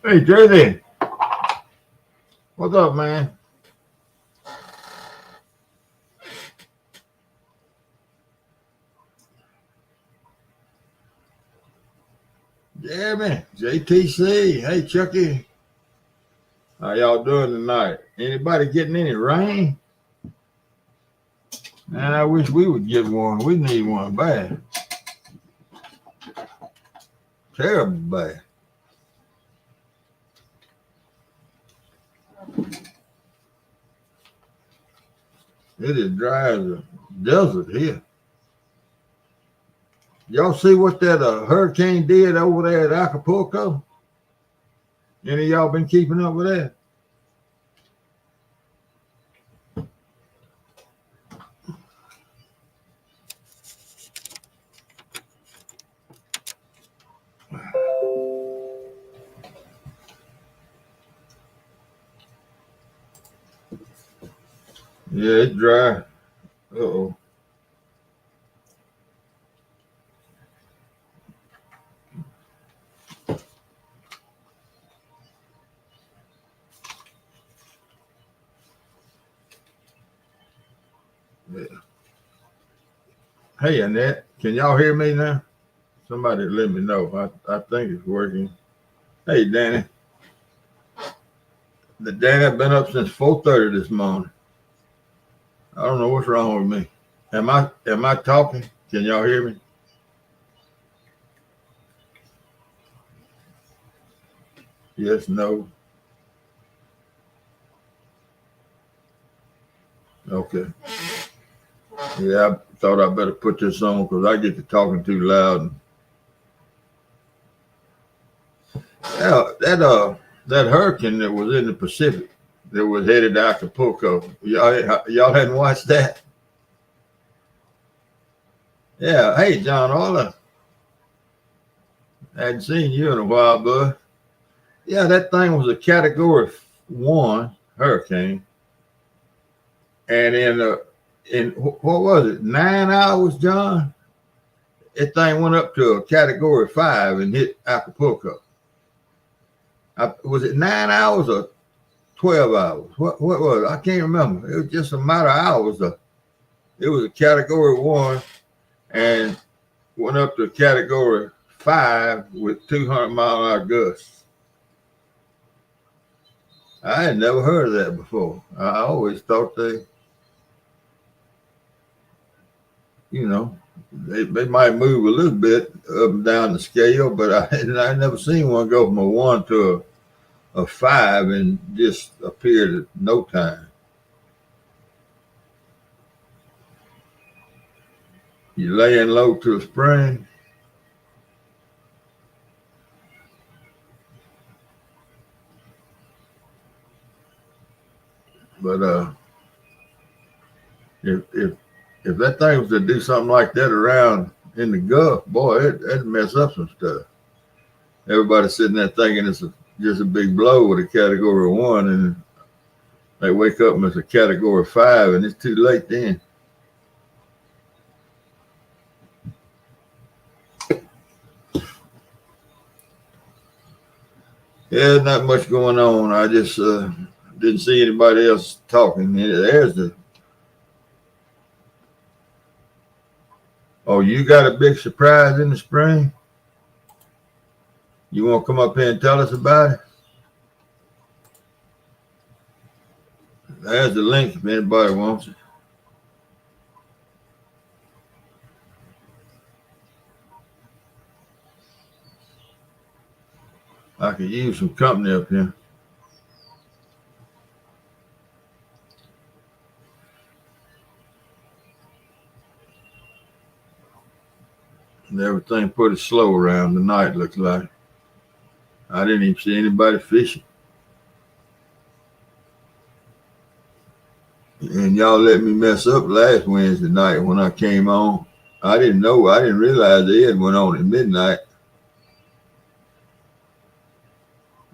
Hey, JD, what's up, man? Yeah, man. JTC. Hey, Chucky. How y'all doing tonight? Anybody getting any rain? Man, I wish we would get one. We need one bad. Terrible bad. It is dry as a desert here. Y'all see what that hurricane did over there at Acapulco? Any of y'all been keeping up with that? Yeah, it's dry. Uh-oh. Yeah. Hey, Annette, can y'all hear me now? Somebody let me know. I think it's working. Hey, Danny. Danny, I've been up since 4:30 this morning. I don't know what's wrong with me. Am I talking? Can y'all hear me? Yes, no. Okay. Yeah, I thought I better put this on because I get to talking too loud. Yeah, that hurricane that was in the Pacific that was headed to Acapulco. Y'all hadn't watched that? Yeah. Hey, John Orla. Hadn't seen you in a while, bud. Yeah, that thing was a Category 1 hurricane, and in what was it, 9 hours, John? That thing went up to a Category 5 and hit Acapulco. Was it 9 hours or 12 hours? What was it? I can't remember. It was just a matter of hours. It was a Category 1 and went up to Category 5 with 200-mile-an-hour gusts. I had never heard of that before. I always thought you know, they might move a little bit up and down the scale, but I never seen one go from a 1 to a 5 and just appeared at no time. You laying low to a spring. But if that thing was to do something like that around in the Gulf, boy, it'd mess up some stuff. Everybody's sitting there thinking it's just a big blow with a Category 1, and they wake up and it's a Category 5, and it's too late then. Yeah, there's not much going on. I just didn't see anybody else talking. There's the. Oh, you got a big surprise in the spring? You want to come up here and tell us about it? There's the link if anybody wants it. I could use some company up here. And everything pretty slow around the night, looks like. I didn't even see anybody fishing. And y'all let me mess up last Wednesday night when I came on. I didn't know. I didn't realize Ed went on at midnight.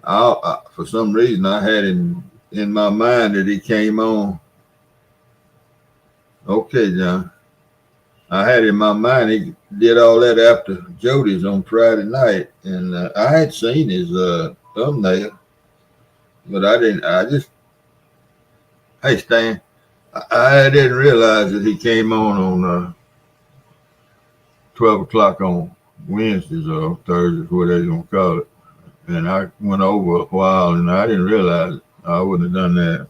For some reason, I had him in my mind that he came on. Okay, John. I had in my mind he did all that after Jody's on Friday night, and I had seen his thumbnail, but I didn't. I just, hey Stan, I didn't realize that he came on 12 o'clock on Wednesdays or Thursdays, whatever you want to call it. And I went over a while, and I didn't realize it. I wouldn't have done that.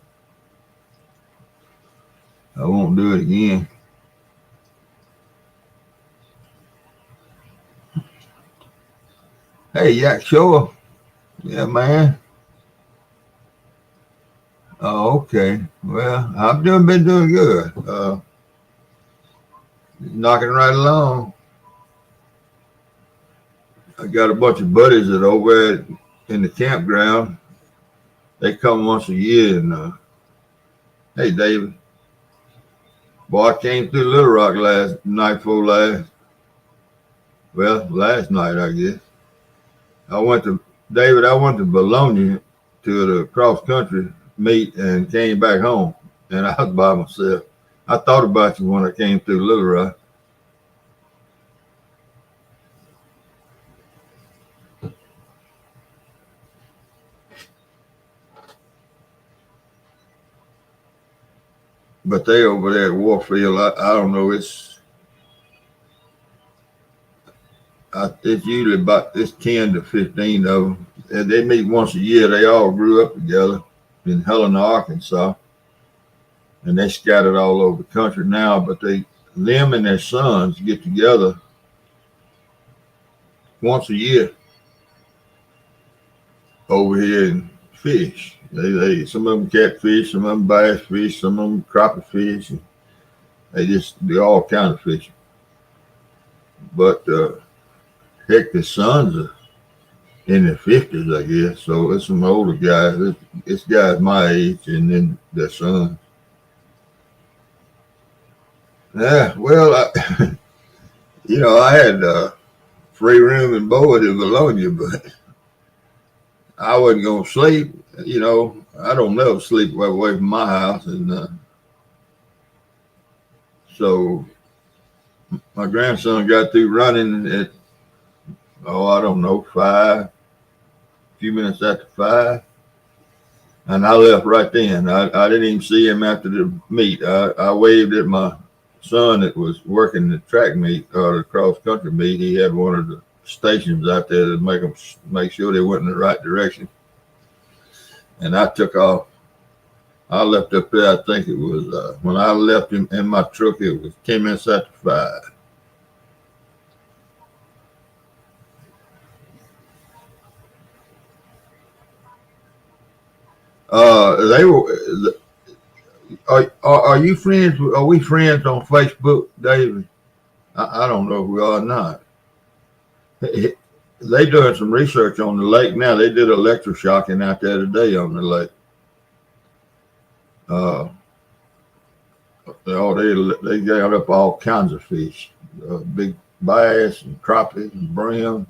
I won't do it again. Hey, Yak Shore. Yeah, man. Oh, okay. Well, I've been doing good. Knocking right along. I got a bunch of buddies that over in the campground. They come once a year, and hey, David. Boy, I came through Little Rock last night before last. Well, last night, I guess. I went to Bologna to the cross country meet and came back home, and I was by myself. I thought about you when I came through Little Rock. But they over there at Warfield, I don't know. It's usually about 10 to 15 of them. And they meet once a year. They all grew up together in Helena, Arkansas, and they scattered all over the country now. But them and their sons get together once a year over here and fish. Some of them catfish, some of them bass fish, some of them crappie fish. And they do all kinds of fishing. But heck, the sons are in their 50s, I guess. So it's some older guys. It's guys my age, and then their sons. Yeah, well, I had free room and board in Bologna, but I wasn't gonna sleep. I don't never sleep away from my house, and so my grandson got through running at I don't know, 5, a few minutes after 5. And I left right then. I didn't even see him after the meet. I waved at my son that was working the track meet or the cross country meet. He had one of the stations out there to make sure they went in the right direction. And I took off. I left up there. I think it was when I left him in my truck. It was 10 minutes after 5. They were. Are you friends? Are we friends on Facebook, David? I don't know if we are or not. They doing some research on the lake now. They did electroshocking out there today on the lake. They got up all kinds of fish, big bass and crappie and brim.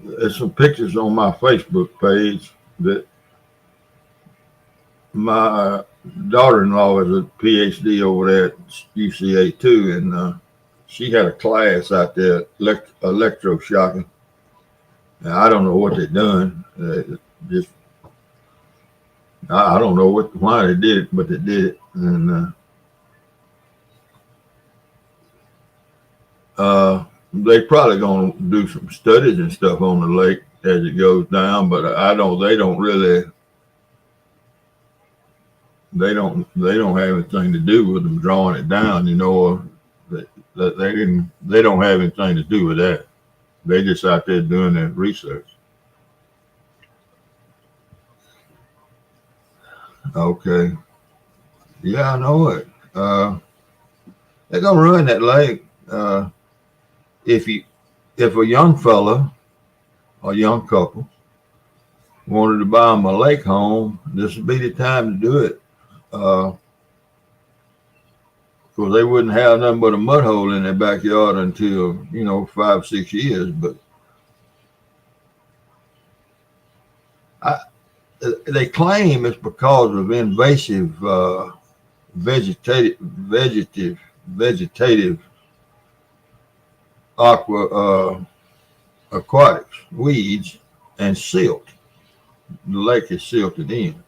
There's some pictures on my Facebook page that my daughter-in-law is a PhD over there at UCA too, and she had a class out there electroshocking. And I don't know what they're doing. I don't know why they did it, but they did it, and they probably gonna do some studies and stuff on the lake as it goes down. But they don't really. They don't have anything to do with them drawing it down, or they don't have anything to do with that. They just out there doing their research. Okay. Yeah, I know it. They're gonna ruin that lake. If you, if a young fella or young couple wanted to buy them a lake home, this would be the time to do it. Because they wouldn't have nothing but a mud hole in their backyard until 5 6 years. But I, they claim it's because of invasive vegetative aquatics, weeds, and silt. The lake is silted in.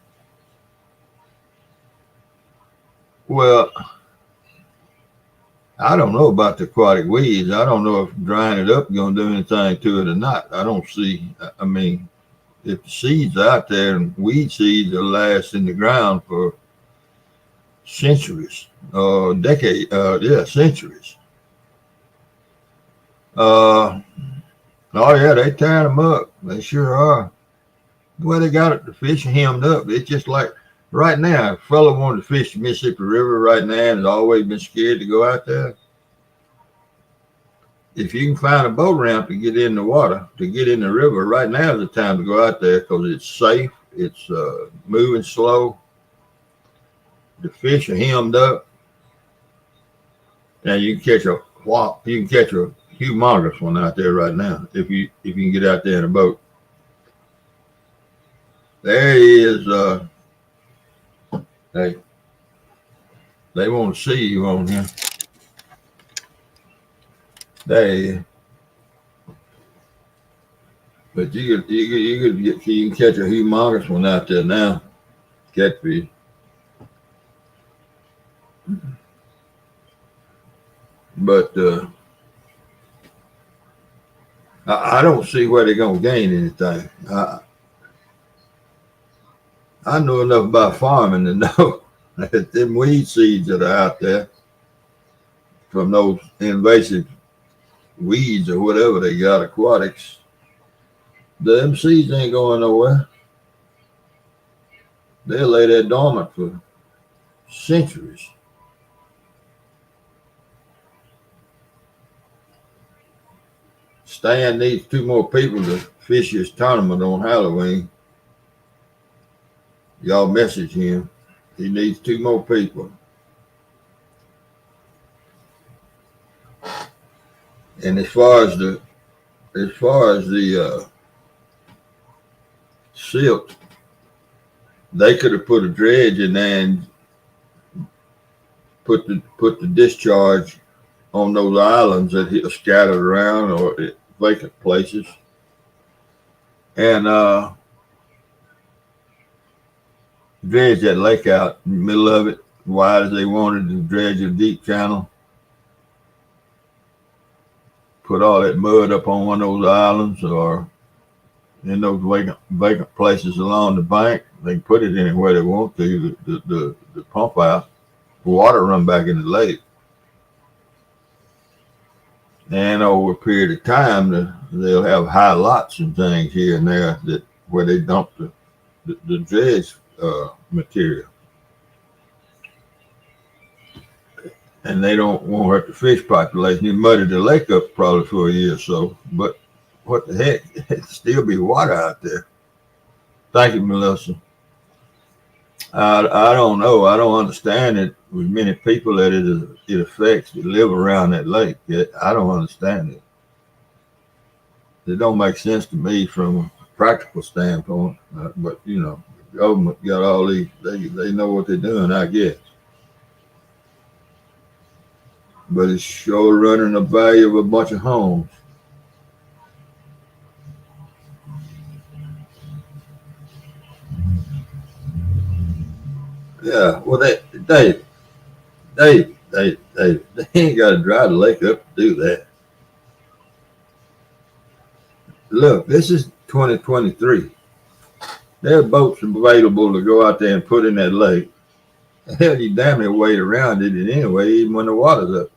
Well, I don't know about the aquatic weeds. I don't know if drying it up is going to do anything to it or not. I don't see. I mean, if the seeds are out there, and weed seeds will last in the ground for centuries, centuries. Oh yeah, they tearing them up. They sure are. Well, they got the fish hemmed up. It's just like right now, a fella wanted to fish the Mississippi River right now and has always been scared to go out there. If you can find a boat ramp to get in the water, to get in the river, right now is the time to go out there because it's safe. It's moving slow. The fish are hemmed up. Now you can catch a humongous one out there right now if you can get out there in a boat. There he is. Hey, they want to see you on here. There he is. But you can catch a humongous one out there now. Catfish. But I don't see where they're gonna gain anything. I know enough about farming to know that them weed seeds that are out there from those invasive weeds or whatever they got, aquatics, them seeds ain't going nowhere. They'll lay there dormant for centuries. Stan needs 2 more people to fish his tournament on Halloween. Y'all message him. He needs 2 more people. And as far as the silt, they could have put a dredge in there and put the discharge on those islands that are scattered around or vacant places, and dredge that lake out in the middle of it, wide as they wanted to dredge a deep channel. Put all that mud up on one of those islands or in those vacant places along the bank. They can put it anywhere they want to. The pump out, the water run back in the lake. And over a period of time, they'll have high lots and things here and there where they dump the dredge material. And they don't want to hurt the fish population. You muddy the lake up probably for a year or so, but what the heck? It'll still be water out there. Thank you, Melissa. I don't know. I don't understand it with many people that it affects that live around that lake. I don't understand it. It don't make sense to me from a practical standpoint. But the government got all these. They know what they're doing, I guess. But it's sure running the value of a bunch of homes. Yeah, well, they ain't got to dry the lake up to do that. Look, this is 2023. There are boats available to go out there and put in that lake. Hell, you damn near wade around it anyway, even when the water's up.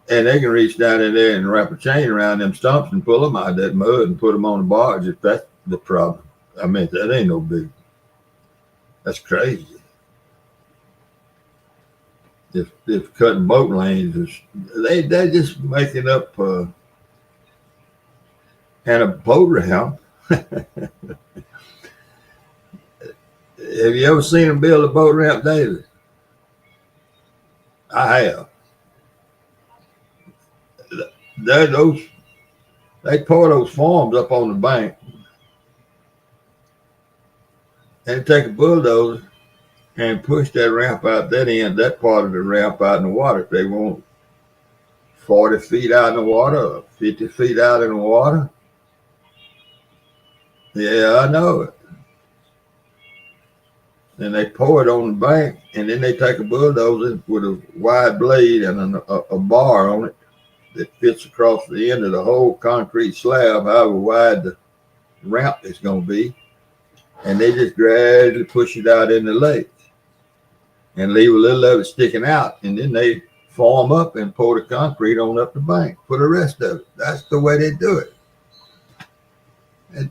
And they can reach down in there and wrap a chain around them stumps and pull them out of that mud and put them on the barge if that's the problem. I mean, that ain't no big. That's crazy. if cutting boat lanes, they're just making up and a boat ramp. Have you ever seen them build a boat ramp, David? I have. They those they pour those forms up on the bank and take a bulldozer and push that ramp out that part of the ramp out in the water. If they want 40 feet out in the water, or 50 feet out in the water. Yeah, I know it. And they pour it on the bank, and then they take a bulldozer with a wide blade and a bar on it that fits across the end of the whole concrete slab, however wide the ramp is going to be. And they just gradually push it out in the lake and leave a little of it sticking out. And then they form up and pour the concrete on up the bank for the rest of it. That's the way they do it. And,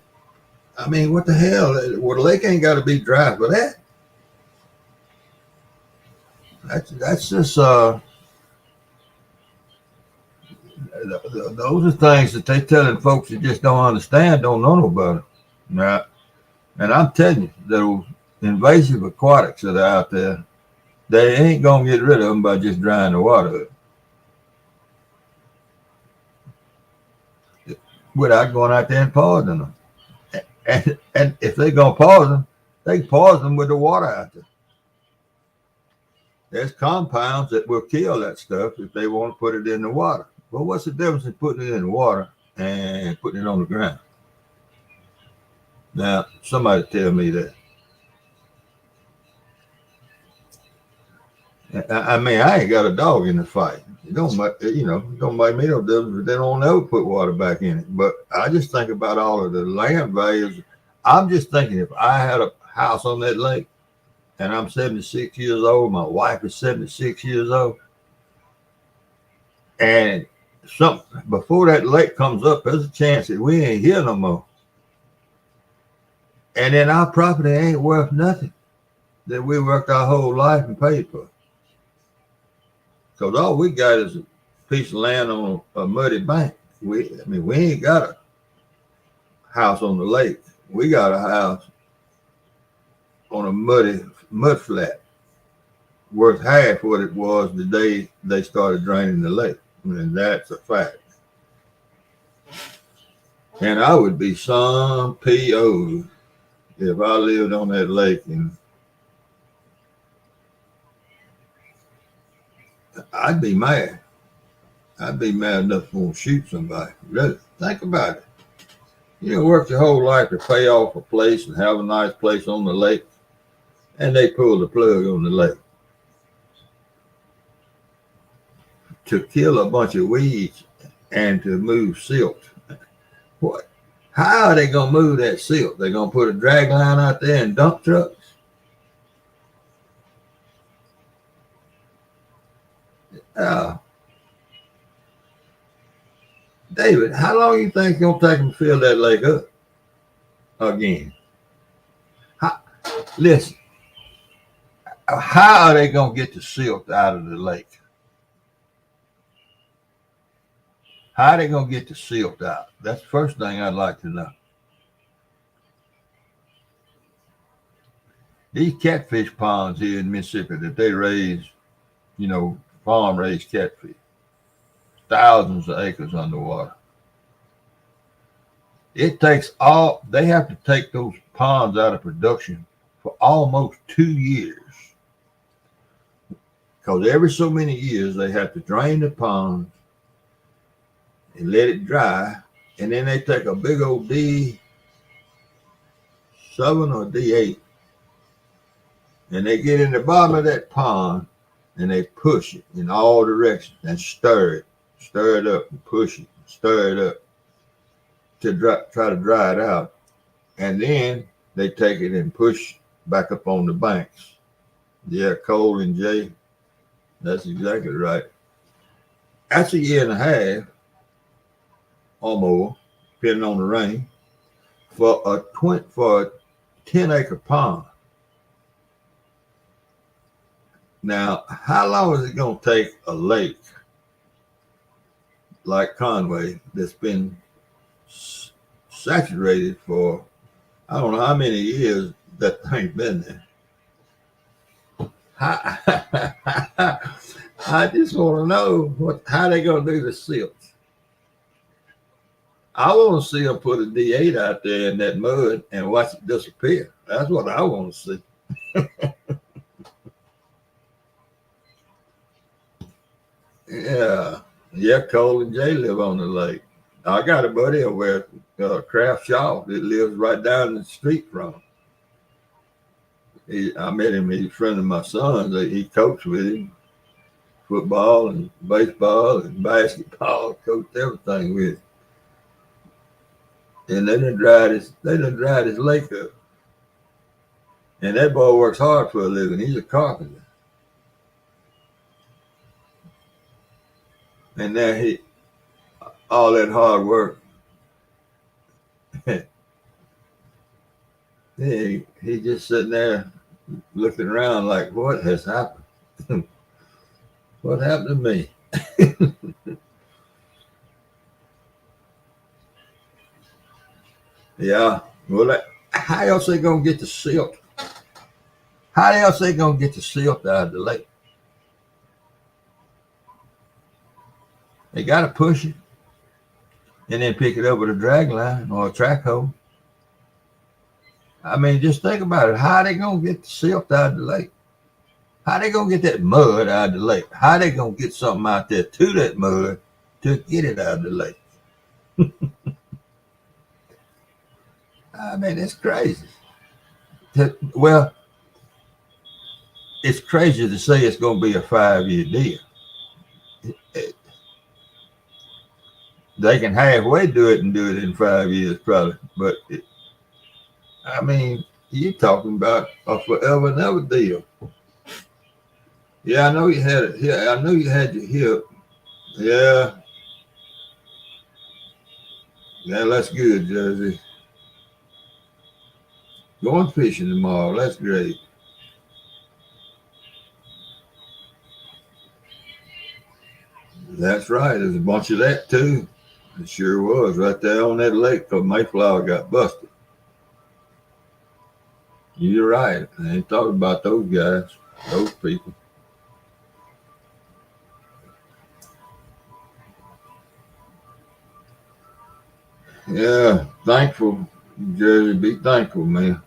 I mean, what the hell? Well, the lake ain't got to be dry for that. That's just those are things that they telling folks that just don't understand, don't know about it. Now, and I'm telling you, those invasive aquatics that are out there, they ain't gonna get rid of them by just drying the water up without going out there and pausing them. And if they're gonna pause them, they can pause them with the water out there. There's compounds that will kill that stuff if they want to put it in the water. Well, what's the difference in putting it in the water and putting it on the ground? Now, somebody tell me that. I mean, I ain't got a dog in the fight. It don't make me no difference if they don't ever put water back in it. But I just think about all of the land values. I'm just thinking if I had a house on that lake and I'm 76 years old, my wife is 76 years old, and before that lake comes up, there's a chance that we ain't here no more. And then our property ain't worth nothing that we worked our whole life and paid for. Because all we got is a piece of land on a muddy bank. We ain't got a house on the lake. We got a house on a mud flat worth half what it was the day they started draining the lake. And that's a fact. And I would be some P.O. if I lived on that lake, and I'd be mad. I'd be mad enough to want to shoot somebody. Really, think about it. You work your whole life to pay off a place and have a nice place on the lake, and they pull the plug on the lake to kill a bunch of weeds and to move silt. What? How are they going to move that silt? They're going to put a drag line out there and dump trucks? David, how long you think it's going to take them to fill that lake up again? Listen, how are they going to get the silt out of the lake? How are they going to get the silt out? That's the first thing I'd like to know. These catfish ponds here in Mississippi that they raise, farm raised catfish, thousands of acres underwater. They have to take those ponds out of production for almost 2 years. Because every so many years they have to drain the ponds and let it dry, and then they take a big old D7 or D8, and they get in the bottom of that pond and they push it in all directions and stir it up and push it, stir it up to try to dry it out. And then they take it and push back up on the banks. Yeah, Cole and Jay, that's exactly right. That's a year and a half or more, depending on the rain, for a 10-acre pond. Now, how long is it going to take a lake like Conway that's been saturated for I don't know how many years that thing been there? I just want to know how they going to do the silts. I want to see them put a D8 out there in that mud and watch it disappear. That's what I want to see. Yeah, Cole and Jay live on the lake. I got a buddy over there, Kraft Shaw, that lives right down the street from him. I met him. He's a friend of my son's. He coached with him, football and baseball and basketball. Coached everything with him. And they done dried his lake up. And that boy works hard for a living. He's a carpenter. And now all that hard work, he just sitting there looking around like, what has happened? What happened to me? Yeah. Well, how else they gonna get the silt? How else they gonna get the silt out of the lake? They gotta push it and then pick it up with a drag line or a track hoe. I mean, just think about it. How they gonna get the silt out of the lake? How they gonna get that mud out of the lake? How they gonna get something out there to that mud to get it out of the lake? I mean, it's crazy. Well, it's crazy to say it's going to be a 5-year deal. They can halfway do it and do it in 5 years, probably. But I mean, you're talking about a forever and ever deal. Yeah, I know you had it. Yeah, I know you had your hip. Yeah, that's good, Jersey. Going fishing tomorrow. That's great. That's right. There's a bunch of that too. It sure was right there on that lake because Mayflower got busted. You're right. I ain't talking about those guys, those people. Yeah, thankful, Jersey. Be thankful, man.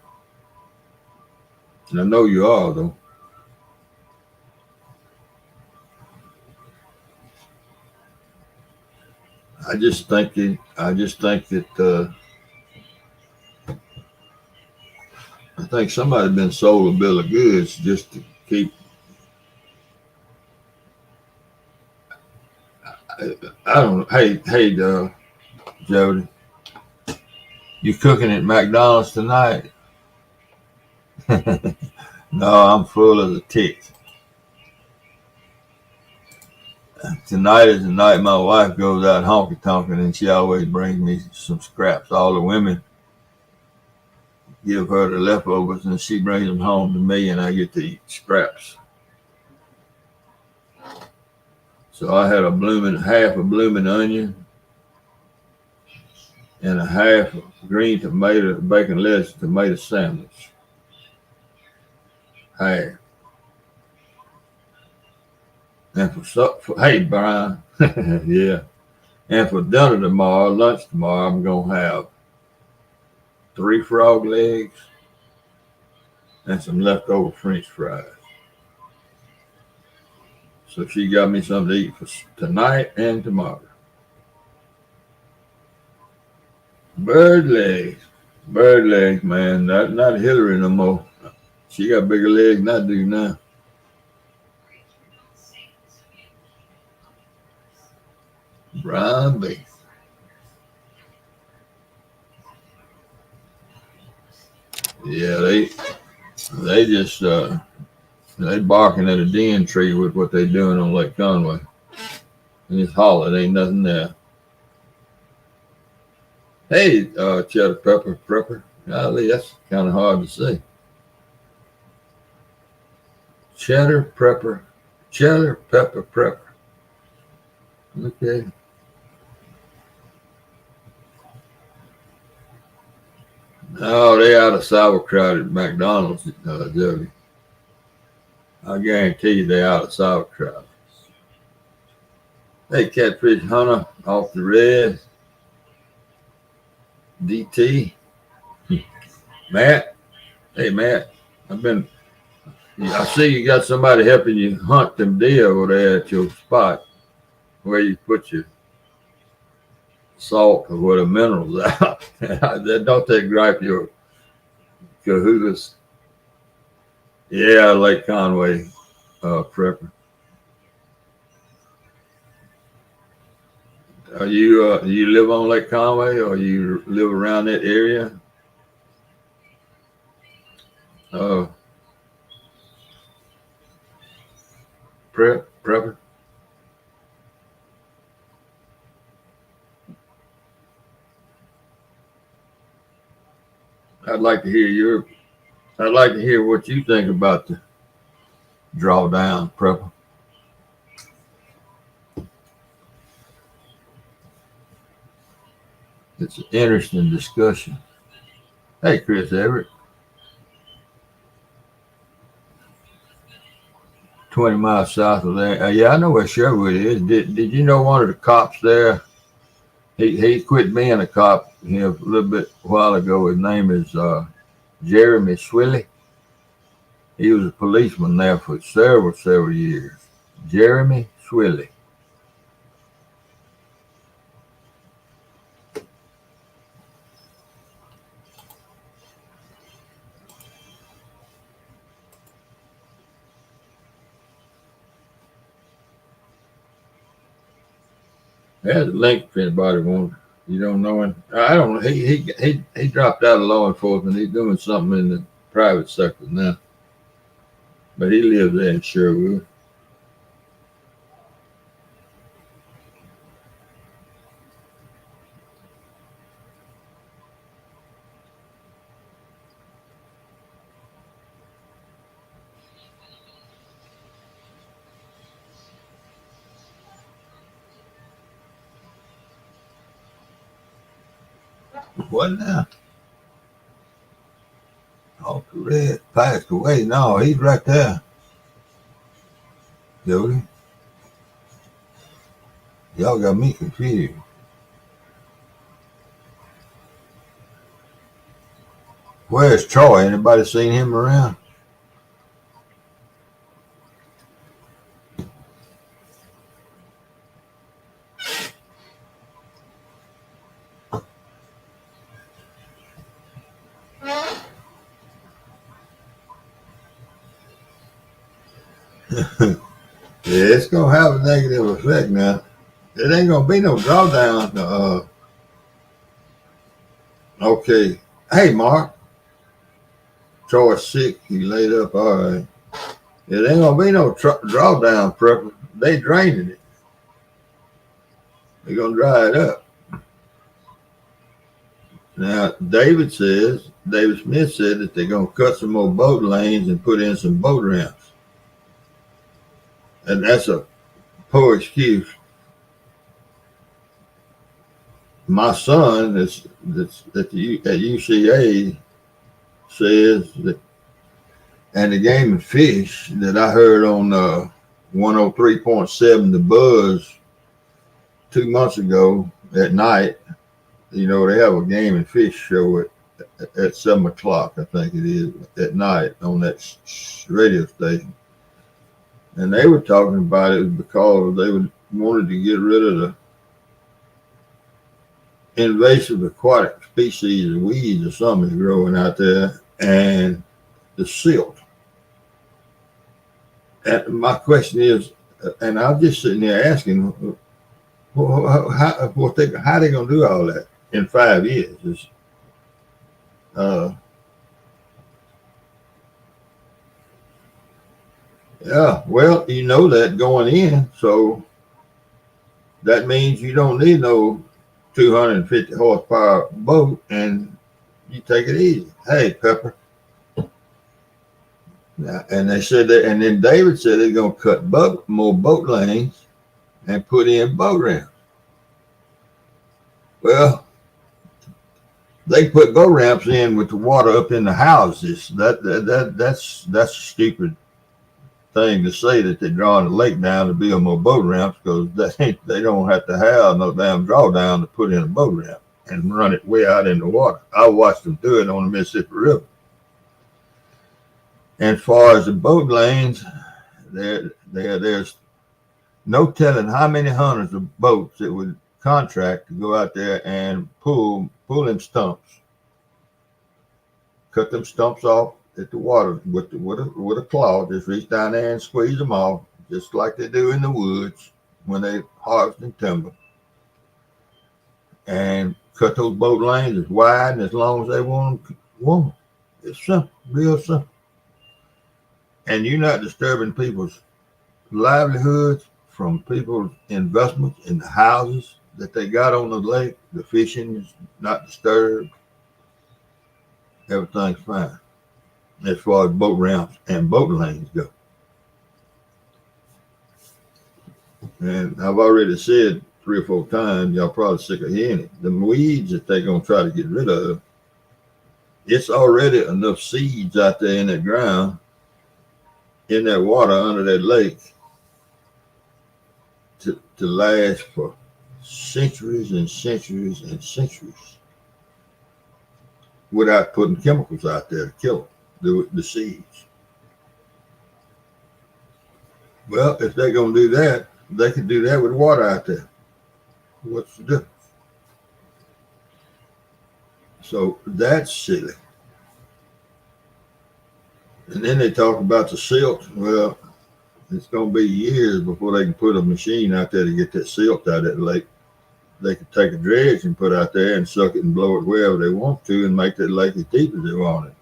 I know you are, though. I just think that. I think somebody been sold a bill of goods just to keep. I don't know. Hey, Jody, you cooking at McDonald's tonight? No, I'm full of the ticks. Tonight is the night my wife goes out honky tonking, and she always brings me some scraps. All the women give her the leftovers, and she brings them home to me, and I get to eat scraps. So I had half a blooming onion and a half green tomato, bacon lettuce tomato sandwich. Half. And hey Brian, yeah. And for dinner tomorrow, lunch tomorrow, I'm gonna have 3 frog legs and some leftover French fries. So she got me something to eat for tonight and tomorrow. Bird legs, man. Not Hillary no more. She got bigger legs than I do now. Brian B. Yeah, they just they barking at a den tree with what they doing on Lake Conway. And it's hollow, ain't nothing there. Hey, cheddar pepper. Golly, that's kind of hard to see. Cheddar pepper prepper. Okay. Oh, they out of sauerkraut at McDonald's, Jody. I guarantee you they out of sauerkraut. Hey, Catfish Hunter off the red. DT. Matt. Hey, Matt. I see you got somebody helping you hunt them deer over there at your spot where you put your salt or where the minerals out. Don't they gripe your cahoots? Yeah, Lake Conway prepper. Are you live on Lake Conway or you live around that area? Prepper. I'd like to hear what you think about the drawdown prepper. It's an interesting discussion. Hey, Chris Everett. 20 miles south of there. Yeah, I know where Sherwood is. Did you know one of the cops there? He quit being a cop here a little bit while ago. His name is Jeremy Swilly. He was a policeman there for several years. Jeremy Swilly. There's a link if anybody wants. You don't know him. I don't know. He dropped out of law enforcement. He's doing something in the private sector now. But he lives there in Sherwood. What now? Off the red, passed away. No, he's right there. Jody. Y'all got me confused. Where's Troy? Anybody seen him around? Yeah, it's gonna have a negative effect now. It ain't gonna be no drawdown. Okay. Hey, Mark. Troy's sick. He laid up. All right. It ain't gonna be no drawdown prepper. They draining it. They're gonna dry it up. Now, David Smith said that they're gonna cut some more boat lanes and put in some boat ramps. And that's a poor excuse. My son that's at UCA says that, and the Game and Fish that I heard on 103.7 The Buzz 2 months ago at night, they have a Game and Fish show at 7 o'clock, I think it is, at night on that radio station. And they were talking about it because they wanted to get rid of the invasive aquatic species of weeds or something growing out there, and the silt. And my question is, and I'm just sitting there asking, how they gonna do all that in 5 years? Yeah, well, you know that going in, so that means you don't need no 250 horsepower boat, and you take it easy. Hey, Pepper. And they said that, and then David said they're going to cut more boat lanes and put in boat ramps. Well, they put boat ramps in with the water up in the houses. That's a stupid thing to say, that they're drawing the lake down to build more boat ramps, because they don't have to have no damn drawdown to put in a boat ramp and run it way out in the water. I watched them do it on the Mississippi River. And as far as the boat lanes, there's no telling how many hundreds of boats that would contract to go out there and pull them stumps, cut them stumps off at the water with a claw. Just reach down there and squeeze them off, just like they do in the woods when they harvesting timber, and cut those boat lanes as wide and as long as they want them. It's simple, real simple. And you're not disturbing people's livelihoods from people's investments in the houses that they got on the lake. The fishing is not disturbed. Everything's fine as far as boat ramps and boat lanes go. And I've already said 3 or 4 times, y'all probably sick of hearing it, the weeds that they're going to try to get rid of, it's already enough seeds out there in the ground, in that water under that lake, to last for centuries and centuries and centuries without putting chemicals out there to kill the seeds. Well, if they're going to do that, they could do that with water out there. What's the difference? So that's silly. And then they talk about the silt. Well, it's going to be years before they can put a machine out there to get that silt out of that lake. They could take a dredge and put out there and suck it and blow it wherever they want to and make that lake as deep as they want it.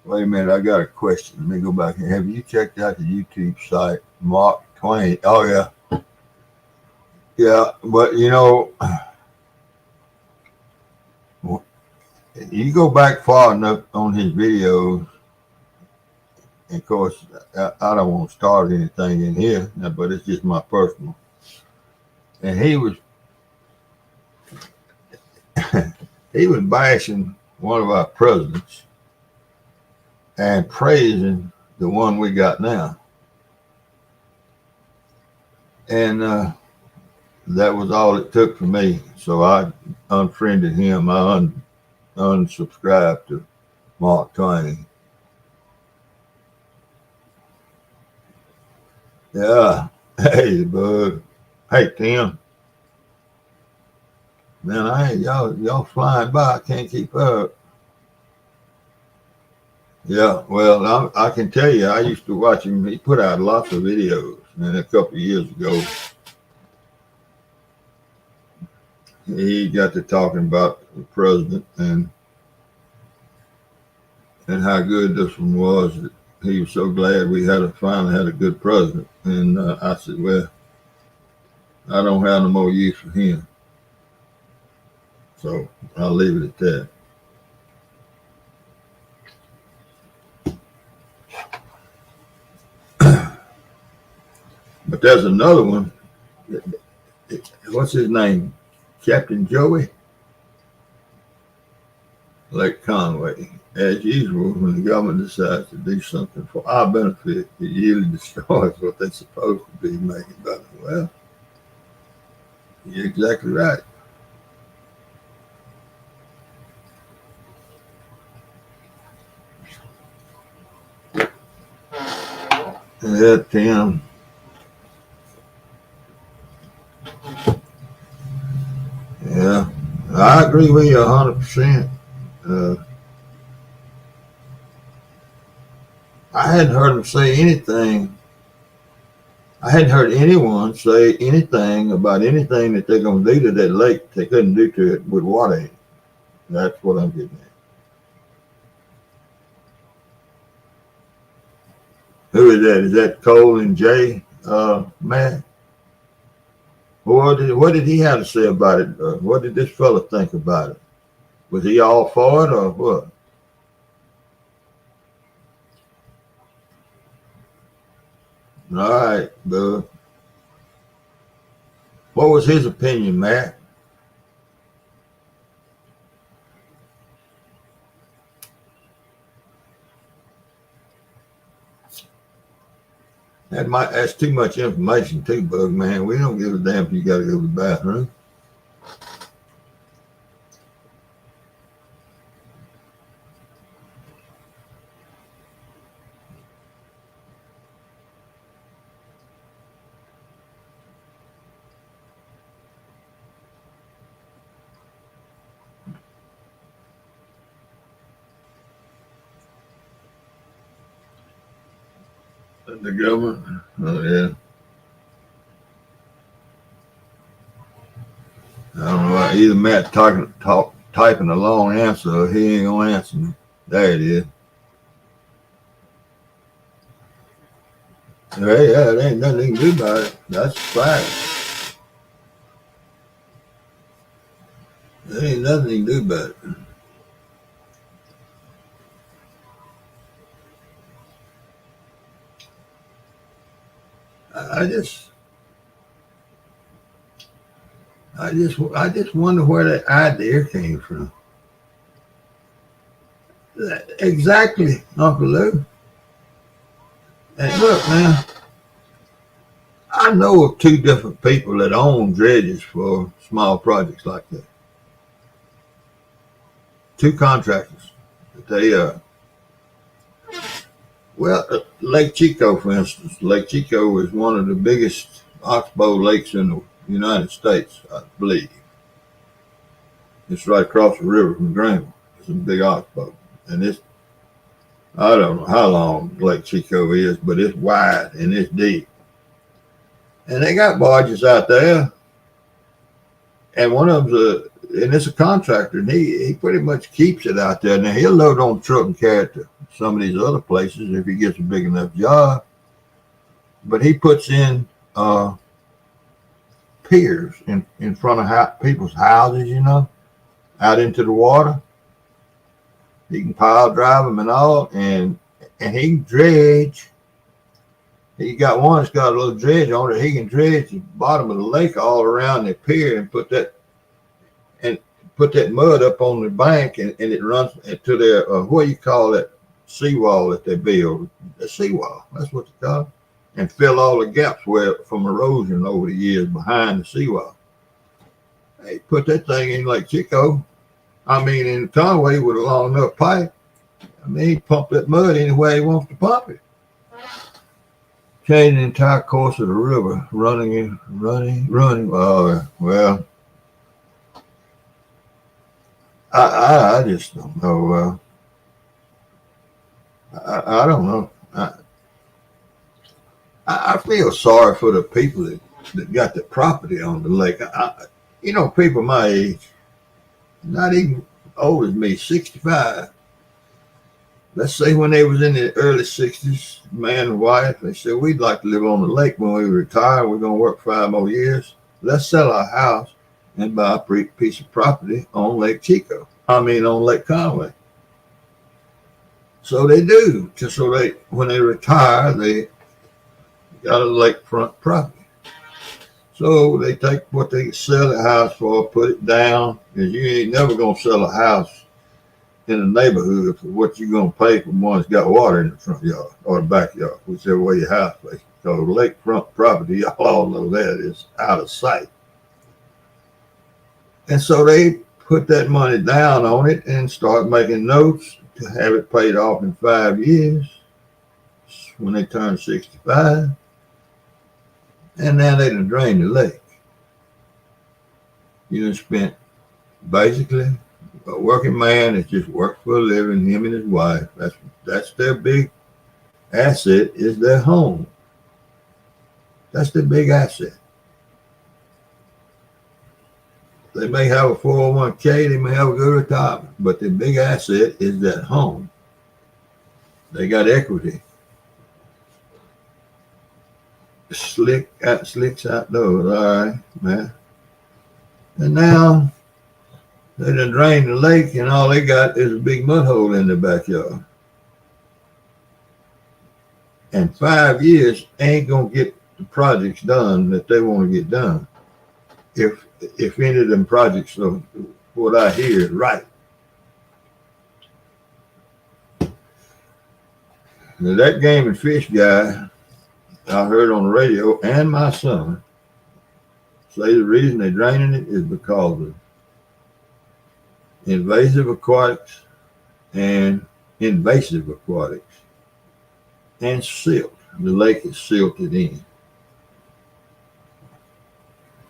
Wait a minute, I got a question. Let me go back here. Have you checked out the YouTube site, Mark Twain? Oh, yeah. Yeah, but you know, you go back far enough on his videos. And of course, I don't want to start anything in here, but it's just my personal. And he was bashing one of our presidents and praising the one we got now. And that was all it took for me. So I unfriended him. I unsubscribed to Mark Twain. Yeah. Hey, bud. Hey, Tim. Man, y'all flying by. I can't keep up. Yeah, well, I can tell you, I used to watch him. He put out lots of videos. And a couple of years ago, he got to talking about the president and how good this one was. He was so glad we finally had a good president. And I said, well, I don't have no more use for him. So I'll leave it at that. But there's another one. What's his name? Captain Joey? Lake Conway. As usual, when the government decides to do something for our benefit, it usually destroys what they're supposed to be making money. Well, you're exactly right. Yeah, Tim. Yeah, I agree with you 100%. I hadn't heard him say anything. I hadn't heard anyone say anything about anything that they're going to do to that lake they couldn't do to it with water in it. That's what I'm getting at. Who is that? Is that Cole and Jay, Matt? What did he have to say about it? What did this fella think about it? Was he all for it or what? All right, Bud. What was his opinion, Matt? That's too much information too, Bug man. We don't give a damn if you gotta go to the bathroom. The government. Oh yeah. I don't know why either Matt typing a long answer or he ain't gonna answer me. There it is. Hey, yeah, there ain't nothing you can do about it. That's fact. There ain't nothing you can do about it. I just wonder where that idea came from. Exactly, Uncle Lou. And look, man, I know of two different people that own dredges for small projects like that. Two contractors. They Lake Chico, for instance. Lake Chico is one of the biggest oxbow lakes in the United States, I believe. It's right across the river from Greenville. It's a big oxbow. And I don't know how long Lake Chico is, but it's wide and it's deep. And they got barges out there. And one of them's and it's a contractor, and he pretty much keeps it out there. Now, he'll load on the truck and carry it to some of these other places if he gets a big enough job. But he puts in piers in front of people's houses, out into the water. He can pile drive them and all, and he can dredge. He got one that's got a little dredge on it. He can dredge the bottom of the lake all around the pier and put that mud up on the bank, and it runs to their what do you call that seawall that they build? The seawall. That's what they call it. And fill all the gaps from erosion over the years behind the seawall. They put that thing in Lake Chico. In Conway with a long enough pipe. He pump that mud any way he wants to pump it. Change the entire course of the river, running. Oh, well, I just don't know. I don't know. I feel sorry for the people that got the property on the lake. People my age, not even old as me, 65. Let's say when they was in the early 60s, man and wife, they said, we'd like to live on the lake when we retire. We're going to work 5 more years. Let's sell our house and buy a piece of property on Lake Chico. On Lake Conway. So they do. When they retire, they got a lakefront property. So they take what they sell the house for, put it down, because you ain't never going to sell a house in a neighborhood for what you're going to pay for one that's got water in the front yard or the backyard, whichever way your house is. So lakefront property, y'all all know that, is out of sight. And so they put that money down on it and start making notes to have it paid off in 5 years when they turn 65. And now they done drained the lake. You done spent basically a working man that just worked for a living, him and his wife. That's their big asset, is their home. That's their big asset. They may have a 401k, they may have a good retirement, but their big asset is that home. They got equity. Slicks outdoors, all right, man. And now they done drained the lake, and all they got is a big mud hole in their backyard. And 5 years ain't gonna get the projects done that they want to get done. If any of them projects are what I hear is right. Now that game and fish guy I heard on the radio and my son say the reason they're draining it is because of invasive aquatics and invasive aquatics and silt. The lake is silted in.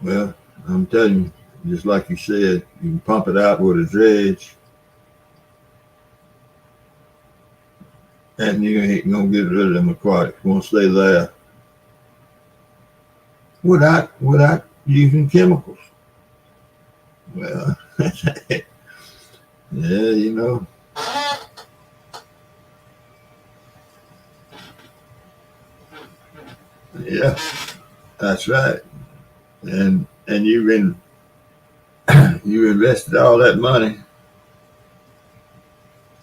Well, I'm telling you, just like you said, you can pump it out with a dredge and you ain't gonna get rid of them aquatics. Won't stay there without using chemicals. Well, yeah, you know. Yeah, that's right. And you invested all that money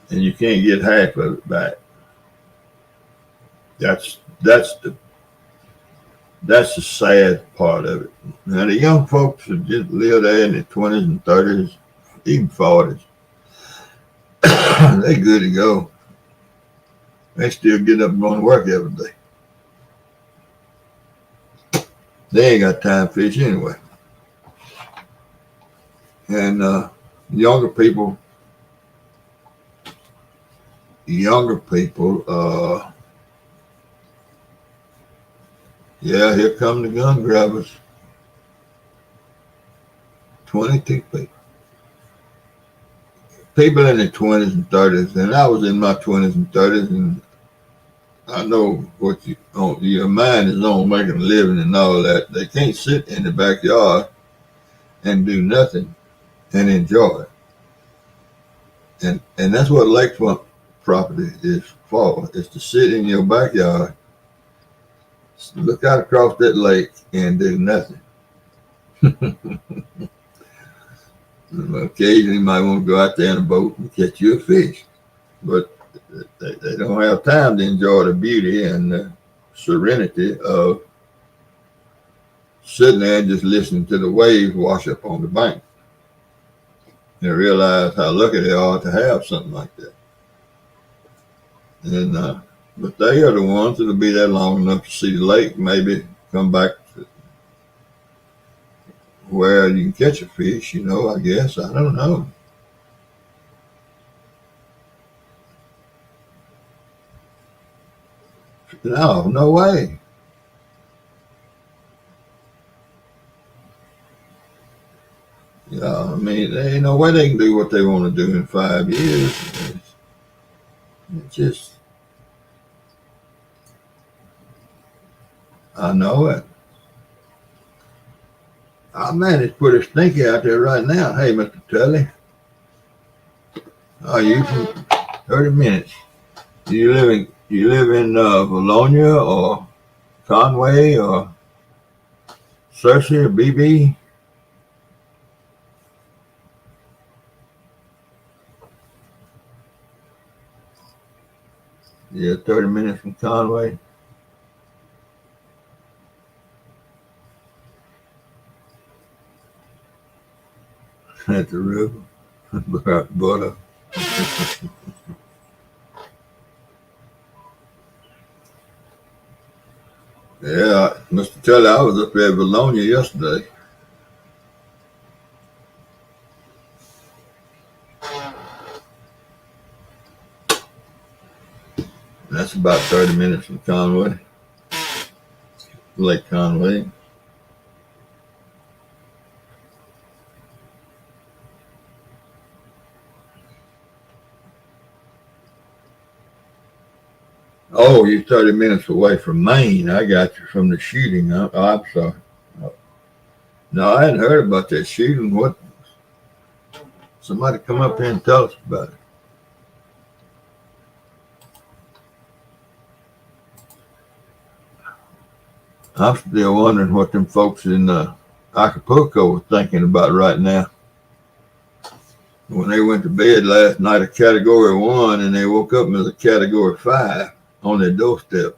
and you can't get half of it back. That's the sad part of it. Now the young folks that just live there in their 20s and 30s, even 40s, they good to go. They still get up and go to work every day. They ain't got time to fish anyway. And younger people, yeah, here come the gun grabbers. 22 people. People in their 20s and 30s, and I was in my 20s and 30s, and I know what your mind is on making a living and all that. They can't sit in the backyard and do nothing and enjoy it. And that's what lakefront property is for, is to sit in your backyard, look out across that lake and do nothing. Occasionally you might want to go out there in a boat and catch you a fish, but they don't have time to enjoy the beauty and the serenity of sitting there and just listening to the waves wash up on the bank. They realize how lucky they are to have something like that. And but they are the ones that'll be there long enough to see the lake, maybe come back to where you can catch a fish, I guess. I don't know. No way. Yeah, I mean, there ain't no way they can do what they want to do in 5 years. It's just, I know it. Oh man, it's pretty stinky out there right now. Hey, Mr. Tully. Oh, you from 30 minutes. You live in Bologna or Conway or Searcy or BB? Yeah, 30 minutes from Conway. At the river. Butter. Yeah, Mr. Tully, I was up there in Bologna yesterday. That's about 30 minutes from Conway. Lake Conway. Oh, you're 30 minutes away from Maine. I got you from the shooting. I'm sorry. No, I hadn't heard about that shooting. What? Somebody come up here and tell us about it. I'm still wondering what them folks in Acapulco were thinking about right now. When they went to bed last night, a Category 1, and they woke up as a Category 5 on their doorstep.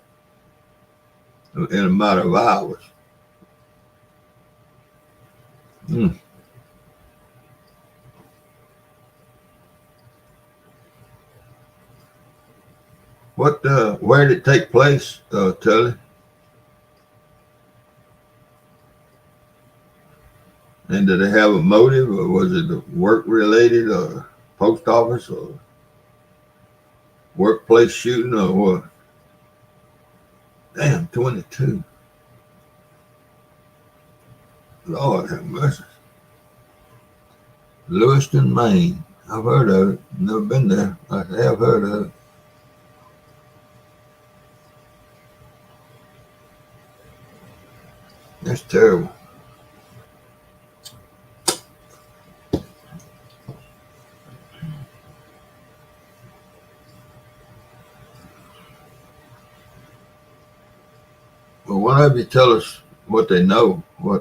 in a matter of hours. Mm. Where did it take place, Tully? And did they have a motive, or was it work related, or post office, or workplace shooting, or what? Damn, 22. Lord have mercy. Lewiston, Maine. I've heard of it. Never been there. I have heard of it. That's terrible. Well, why don't you tell us what they know, where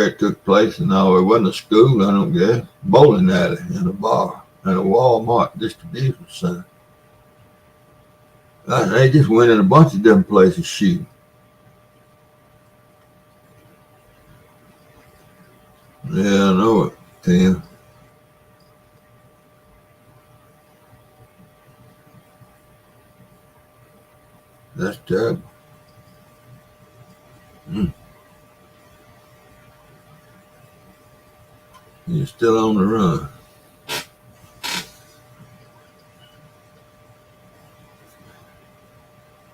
it took place and all? It wasn't a school, I don't guess. Bowling alley and a bar and a Walmart distribution center. They just went in a bunch of different places shooting. Yeah, I know it, Tim. That's terrible. Mm. You're still on the run.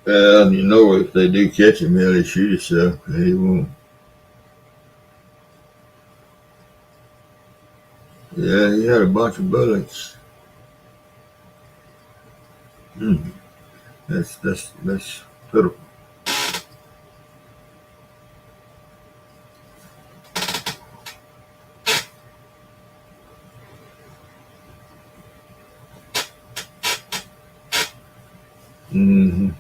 Well, you know, if they do catch him, he'll shoot himself. He won't. Yeah, he had a bunch of bullets. Mm. That's pitiful. Mm-hmm.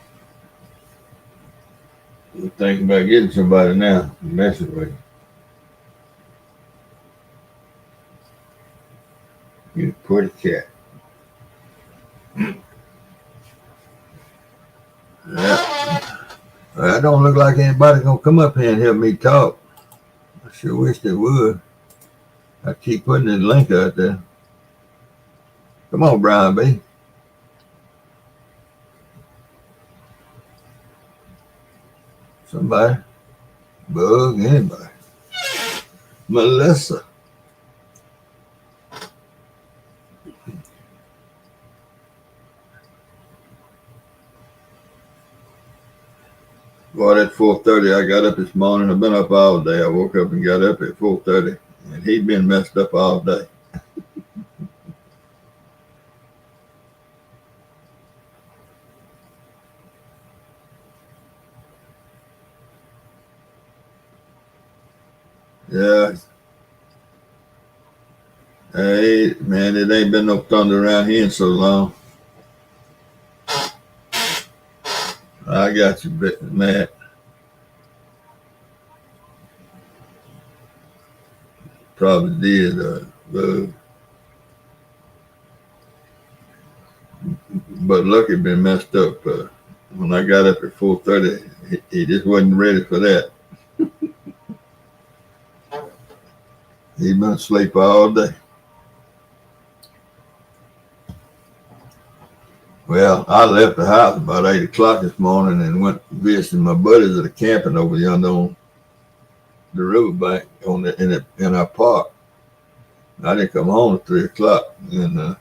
You think about getting somebody now, messing with you. You pretty cat. Yeah. That don't look like anybody gonna come up here and help me talk. I sure wish they would. I keep putting the link out there. Come on, Brian B. Somebody. Bug, anybody. Melissa. Well, at 4:30, I got up this morning. I've been up all day. I woke up and got up at 4:30, and he'd been messed up all day. Yeah. Hey, man, it ain't been no thunder around here in so long. I got you, Matt. Probably did. But Lucky been messed up. When I got up at 4:30, he just wasn't ready for that. He been asleep all day. Well, I left the house about 8 o'clock this morning and went visiting my buddies that are camping over yonder on the riverbank in our park. I didn't come home at 3 o'clock, and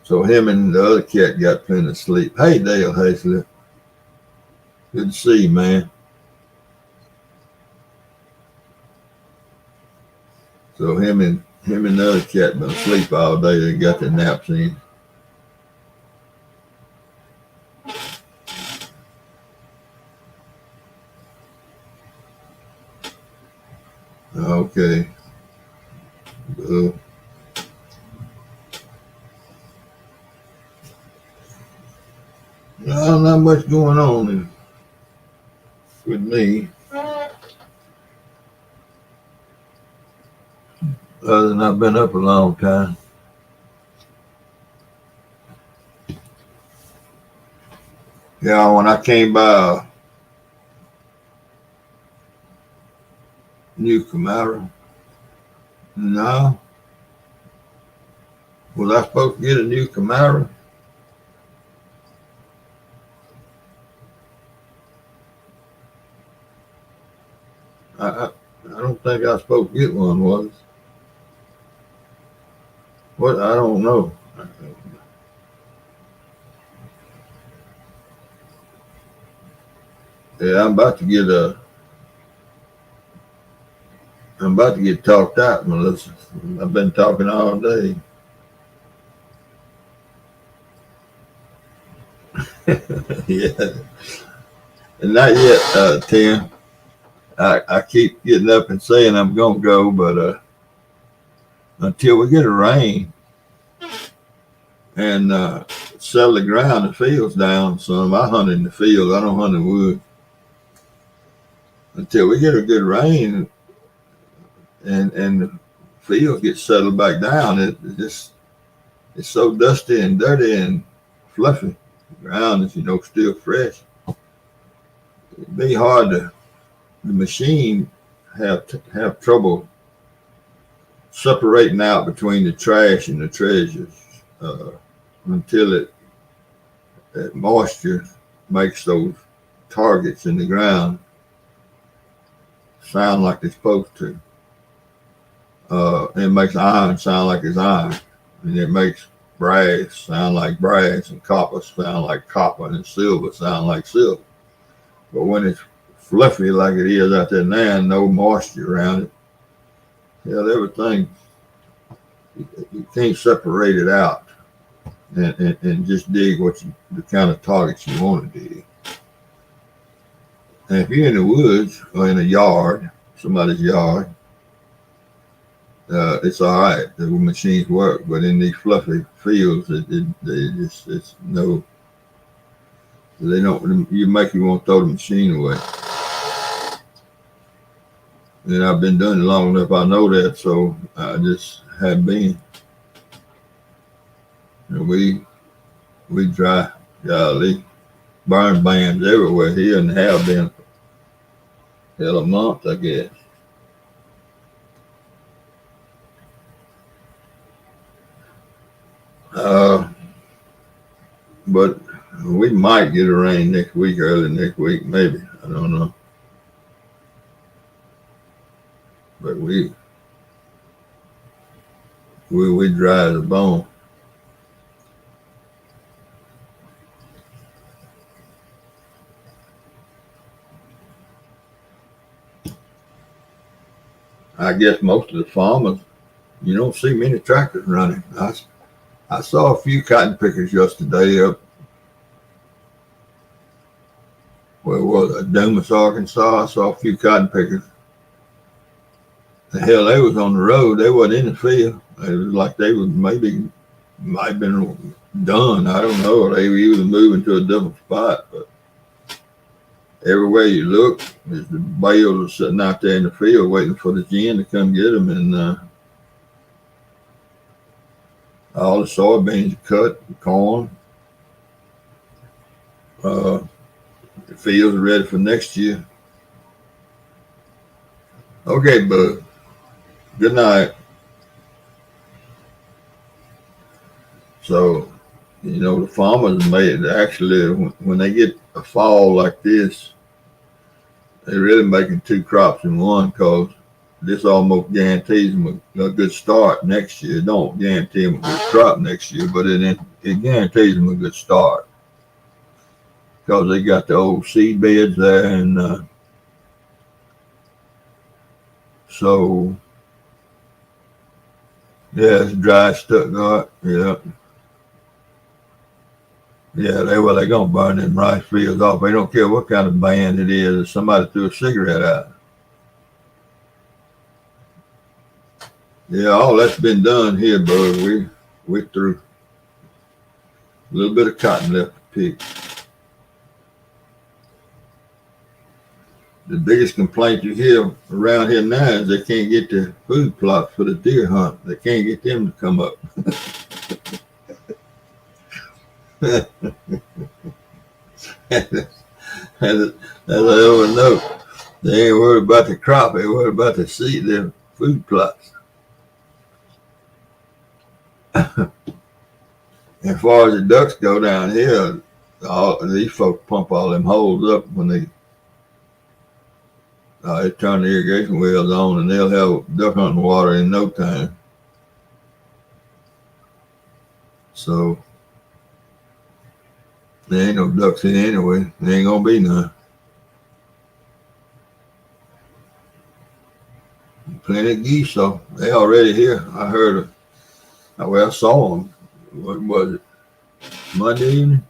so him and the other cat got plenty of sleep. Hey, Dale Hazlett, good to see you, man. So him and the other cat been asleep all day. They got their naps in. Okay. No, not much going on with me, other than I've been up a long time. Yeah, when I came by a new Camaro, no, was I supposed to get a new Camaro? I don't think I was supposed to get one. Was what? I don't know. Yeah, I'm about to get talked out, Melissa. I've been talking all day. Yeah, and not yet, Tim. I keep getting up and saying I'm gonna go, but until we get a rain and settle the ground, the fields down. So I hunt in the field. I don't hunt in the woods. Until we get a good rain and the fields get settled back down, it just it's so dusty and dirty and fluffy. The ground is still fresh. It'd be hard to the machine have trouble separating out between the trash and the treasures until that moisture makes those targets in the ground sound like they're supposed to. It makes iron sound like it's iron, and it makes brass sound like brass, and copper sound like copper, and silver sound like silver. But when it's fluffy like it is out there now, no moisture around it, everything, you can't separate it out and just dig the kind of targets you want to dig. And if you're in the woods or in a yard, somebody's yard, it's all right. The machines work, but in these fluffy fields, it's no. They don't. You make you want to throw the machine away. And I've been doing it long enough. I know that, so I just have been. We dry, golly, burn bands everywhere here, and have been for a month, I guess. But we might get a rain next week, early next week, maybe. I don't know. But we dry as a bone. I guess most of the farmers, you don't see many tractors running. I saw a few cotton pickers yesterday up where was it, Dumas, Arkansas. I saw a few cotton pickers. The hell, they was on the road. They wasn't in the field. It was like they might have been done. I don't know. They were either moving to a different spot, but everywhere you look, there's the bales sitting out there in the field waiting for the gin to come get them, and all the soybeans are cut, corn. The fields are ready for next year. Okay, bud. Good night. So, the farmers made actually when they get a fall like this, they're really making two crops in one, because this almost guarantees them a good start next year. It don't guarantee them a good crop next year, but it guarantees them a good start, because they got the old seed beds there, and so yeah, it's dry Stuttgart. Yeah. Yeah, they're gonna burn them rice fields off. They don't care what kind of band it is. If somebody threw a cigarette out. Yeah, all that's been done here, bud. We threw a little bit of cotton left to pick. The biggest complaint you hear around here now is they can't get the food plots for the deer hunt. They can't get them to come up. As I ever know, they ain't worried about the crop. They worried about the seed, their food plots. As far as the ducks go down here, all these folks pump all them holes up when they turn the irrigation wells on, and they'll have duck hunting water in no time. So there ain't no ducks in anyway. There ain't gonna be none. Plenty of geese, so they already here. I heard, well, I saw them. What was it? Monday evening?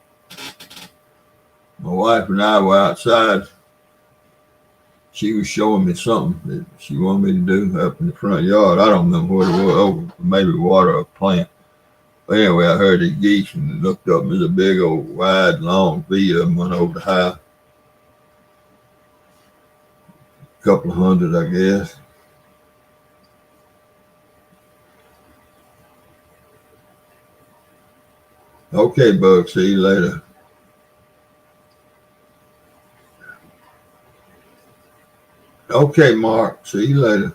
My wife and I were outside. She was showing me something that she wanted me to do up in the front yard. I don't remember what it was. Oh, maybe water a plant. But anyway, I heard the geese and looked up. There's a big old wide, long V of them went over the house. A couple of hundred, I guess. Okay, Bug. See you later. Okay, Mark. See you later.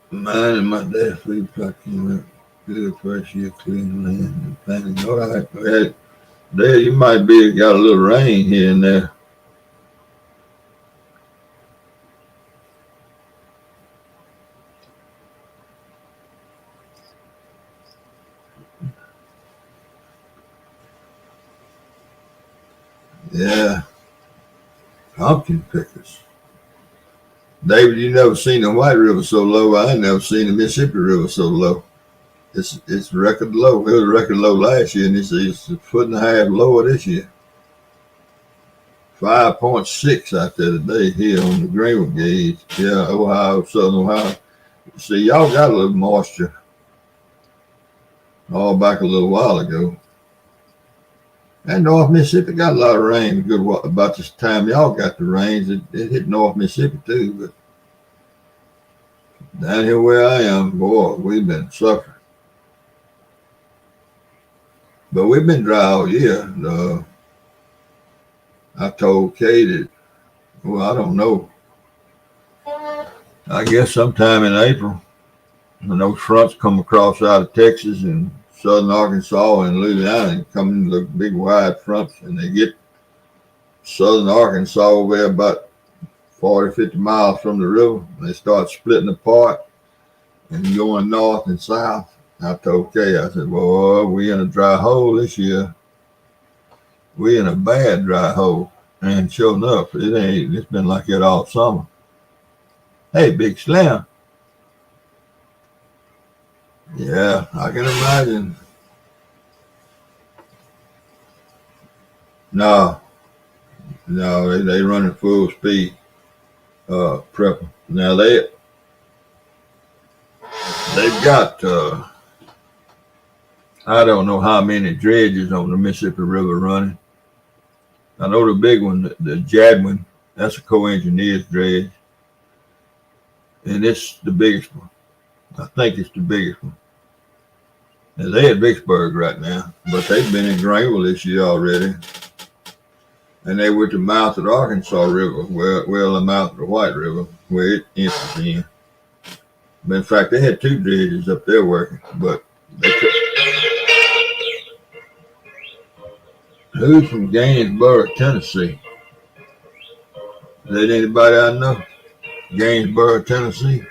Mine and my dad food packing good fresh year clean land and planting. All right. Well, there you might be got a little rain here and there. Yeah. Pumpkin pickers. David, you never seen the White River so low. I ain't never seen the Mississippi River so low. It's record low. It was a record low last year, and it's a foot and a half lower this year. 5.6 out there today here on the Greenwood gauge. Yeah, Ohio, Southern Ohio. See, y'all got a little moisture all back a little while ago. And North Mississippi got a lot of rain. Good about this time y'all got the rains. It hit North Mississippi too, but down here where I am, boy, we've been suffering. But we've been dry all year. I told Kay that, well, I don't know. I guess sometime in April, when those fronts come across out of Texas and southern Arkansas and Louisiana and come in the big wide fronts, and they get southern Arkansas over there about 40, 50 miles from the river, and they start splitting apart and going north and south. I told Kay, I said, well, we in a dry hole this year. We in a bad dry hole. And sure enough, it's been like that all summer. Hey, Big Slam. Yeah, I can imagine. No, they running full speed. Prepper. Now they've got I don't know how many dredges on the Mississippi River running. I know the big one, the Jadwin, that's a co-engineer's dredge. And it's the biggest one. I think it's the biggest one. And they at Vicksburg right now, but they've been in Greenville this year already. And they were at the mouth of the Arkansas River, well, the mouth of the White River, where it enters in. But in fact, they had two dredges up there working, but they took. Who's from Gainesboro, Tennessee? Is that anybody I know? Gainesboro, Tennessee?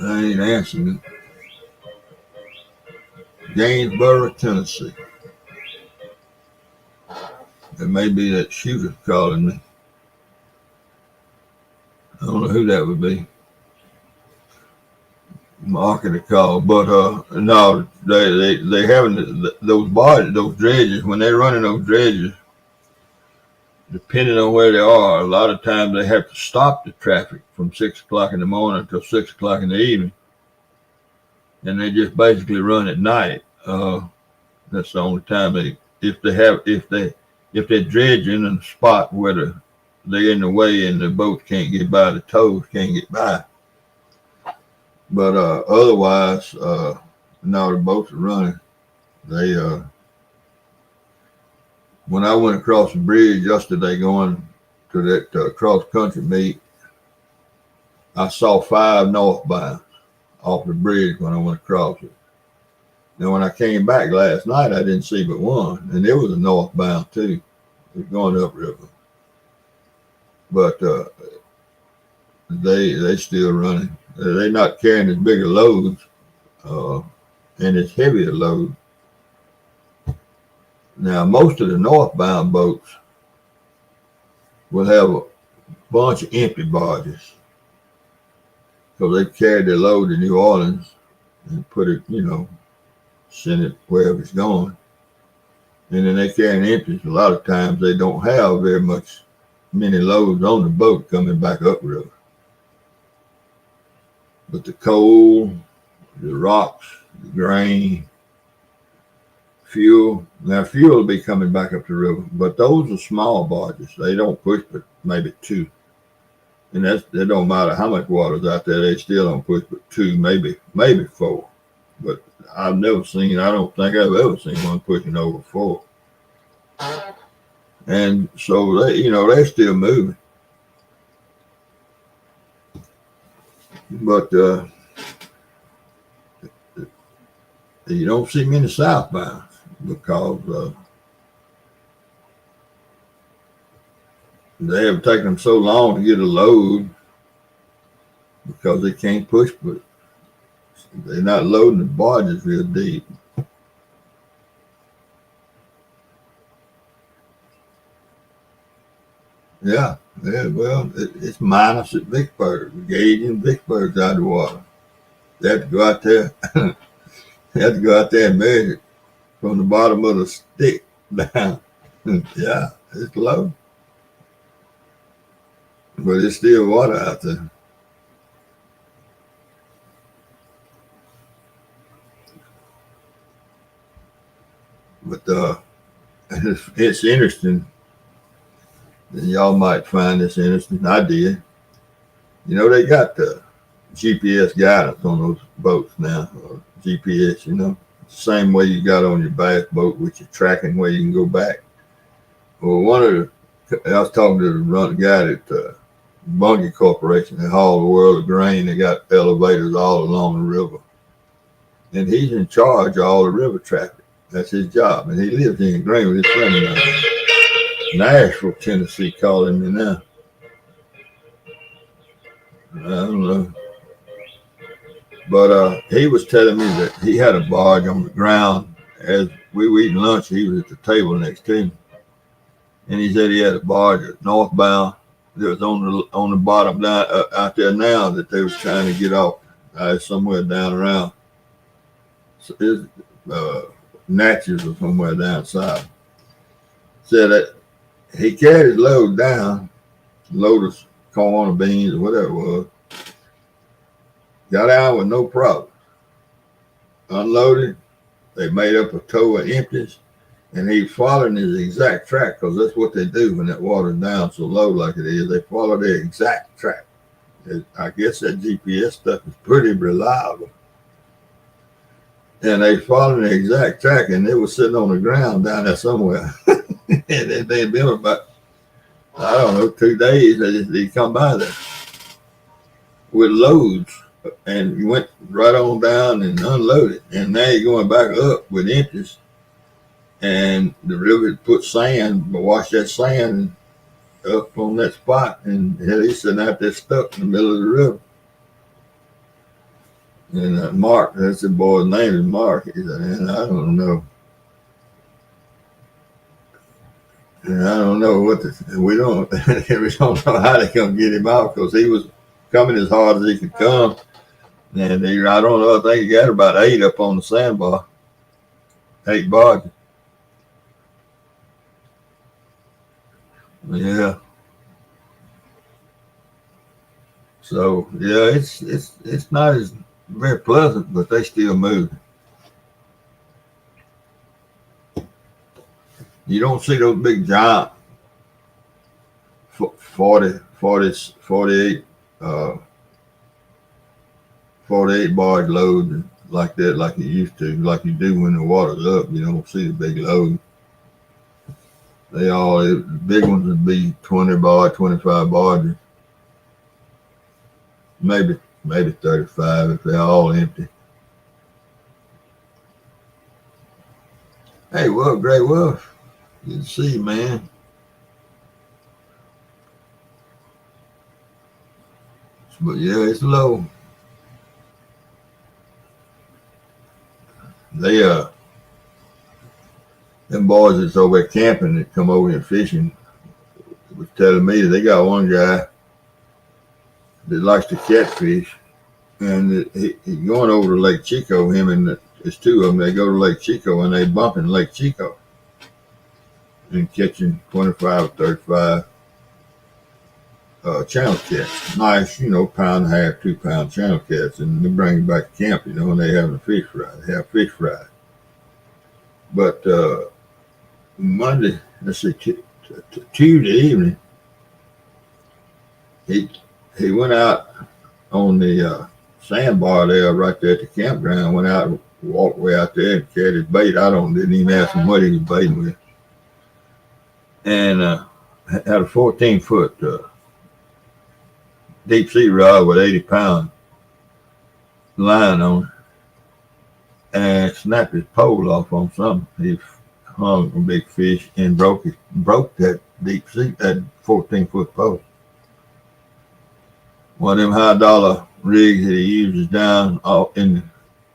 I ain't answering it. Gainesboro, Tennessee. It may be that shooter calling me. I don't know who that would be. Marking the call, but no, they having those dredges, when they're running those dredges, depending on where they are, a lot of times they have to stop the traffic from 6 o'clock in the morning until 6 o'clock in the evening, and they just basically run at night. That's the only time if they're dredging in a spot where they're in the way and the boats can't get by, the tows can't get by. But otherwise, no, the boats are running. When I went across the bridge yesterday going to that cross country meet, I saw 5 northbound off the bridge when I went across it. Now, when I came back last night, I didn't see but one, and it was a northbound too. It was going upriver. But they still running. They're not carrying as big a loads and as heavy a load. Now, most of the northbound boats will have a bunch of empty barges because they carry their load to New Orleans and put it, send it wherever it's going. And then they carry empties. A lot of times they don't have very many loads on the boat coming back upriver. But the coal, the rocks, the grain, fuel. Now, fuel will be coming back up the river, but those are small barges. They don't push but maybe 2. And it don't matter how much water's out there, they still don't push but 2, maybe 4. But I don't think I've ever seen one pushing over 4. And so they're still moving. But you don't see many southbound because they have taken them so long to get a load because they can't push, but they're not loading the barges real deep. Yeah, well, it's minus at Vicksburg. The gauge in Vicksburg's out of the water. They have to go out there. They have to go out there and measure it from the bottom of the stick down. Yeah, it's low. But it's still water out there. But it's interesting. Y'all might find this interesting. I did. They got the GPS guidance on those boats now. GPS, same way you got on your bass boat with your tracking where you can go back. Well, I was talking to the guy at Bungie Corporation. They haul the world of grain. They got elevators all along the river. And he's in charge of all the river traffic. That's his job. And he lives in Green with his friend in Nashville, Tennessee, calling me now. I don't know. But he was telling me that he had a barge on the ground. As we were eating lunch, he was at the table next to him. And he said he had a barge northbound that was on the bottom down out there now that they was trying to get off somewhere down around Natchez or somewhere down south. Said that he carried his load down, load of corn or beans or whatever it was, got out with no problem. Unloaded, they made up a tow of empties, and he followed his exact track because that's what they do when that water's down so low like it is. They follow their exact track. I guess that GPS stuff is pretty reliable. And they followed the exact track, and they were sitting on the ground down there somewhere. And they'd been about, 2 days. They come by there with loads, and you went right on down and unloaded. And now you're going back up with empties. And the river put sand, but wash that sand up on that spot, and he's sitting out there stuck in the middle of the river. And Mark, that's the boy's name is Mark. He said, and I don't know. And I don't know we don't know how they come get him out because he was coming as hard as he could come. And I don't know, I think he got about 8 up on the sandbar. 8 barges. Yeah. So yeah, it's not as very pleasant, but they still move. You don't see those big giant 48 barge loads like that, like you used to, like you do when the water's up. You don't see the big load. The big ones would be 20 bar, 25 barges, maybe 35 if they're all empty. Hey, Wolf, Great Wolf. Good to see you, man. But yeah, it's low. Them boys that's over at camping that come over here fishing was telling me they got one guy that likes to catfish, and he going over to Lake Chico. Him and it's two of them. They go to Lake Chico and they bump in Lake Chico and catching 25 or 35 channel cats. Nice, pound and a half, 2 pound channel cats, and they bring them back to camp, and they having a fish fry. They have fish fry. But Monday, let's see, Tuesday evening, he went out on the sandbar there, right there at the campground. Went out and walked way out there and carried his bait. Didn't even ask him what he was baiting with, and had a 14-foot deep sea rod with 80-pound line on it, and snapped his pole off on something. He hung a big fish and broke that deep sea, that 14-foot pole. One of them high dollar rigs that he uses down in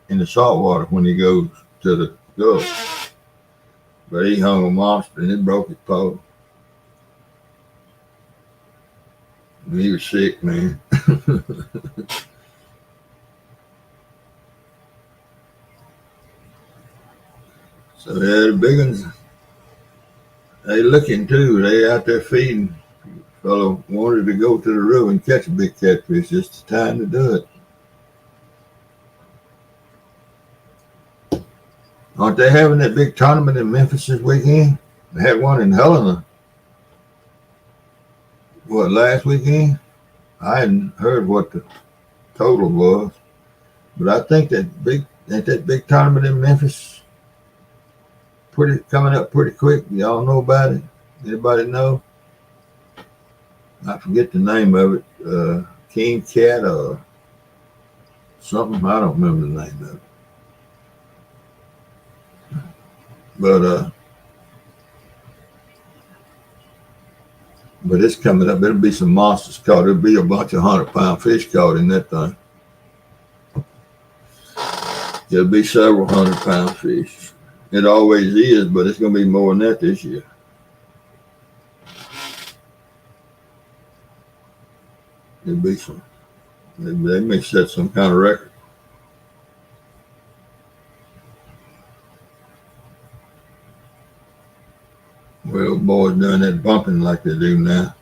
the saltwater when he goes to the Gulf. But he hung a monster and it broke his pole. And he was sick, man. So yeah, the big ones, they looking too. They out there feeding. Fellow wanted to go to the river and catch a big catfish. It's the time to do it. Aren't they having that big tournament in Memphis this weekend? They had one in Helena. Last weekend? I hadn't heard what the total was, but I think that big tournament in Memphis coming up pretty quick. Y'all know about it? Anybody know? I forget the name of it. King Cat or something. I don't remember the name of it. But it's coming up. There'll be some monsters caught. There'll be a bunch of 100-pound fish caught in that thing. There'll be several 100-pound fish. It always is, but it's going to be more than that this year. There'll be some. They may set some kind of record. Well, boys doing that bumping like they do now.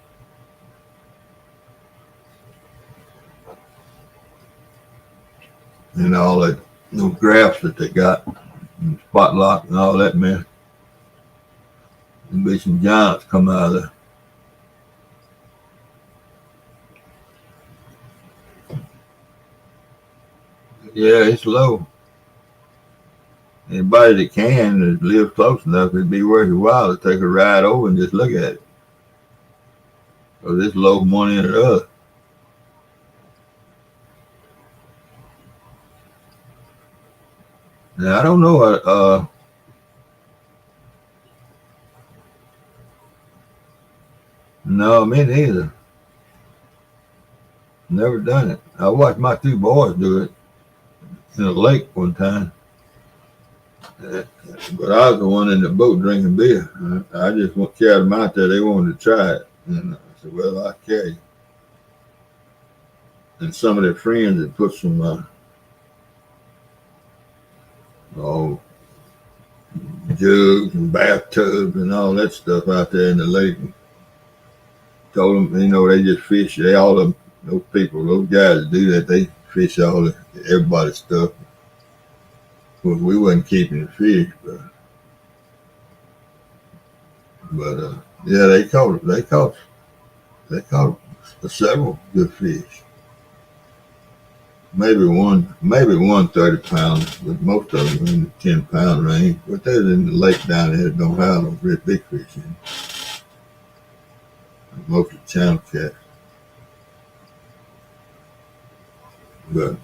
And all that, those graphs that they got, and spot lock and all that, man. There'll be some giants come out of there. Yeah, it's low. Anybody that can that lives close enough, it'd be worth your while to take a ride over and just look at it. Because it's low from one end to the other. Now, I don't know. No, me neither. Never done it. I watched my 2 boys do it in a lake one time. But I was the one in the boat drinking beer. I just carried them out there. They wanted to try it. And I said, well, I'll carry you. And some of their friends had put some jugs and bathtubs and all that stuff out there in the lake. And told them, they just fish. All of them, those people, those guys that do that, they fish everybody's stuff. Well, we wasn't keeping the fish, but yeah, they caught several good fish. maybe one 30 pounder, but most of them are in the 10 pound range. But they're in the lake down there that don't have no great big fish in. Mostly channel cat. But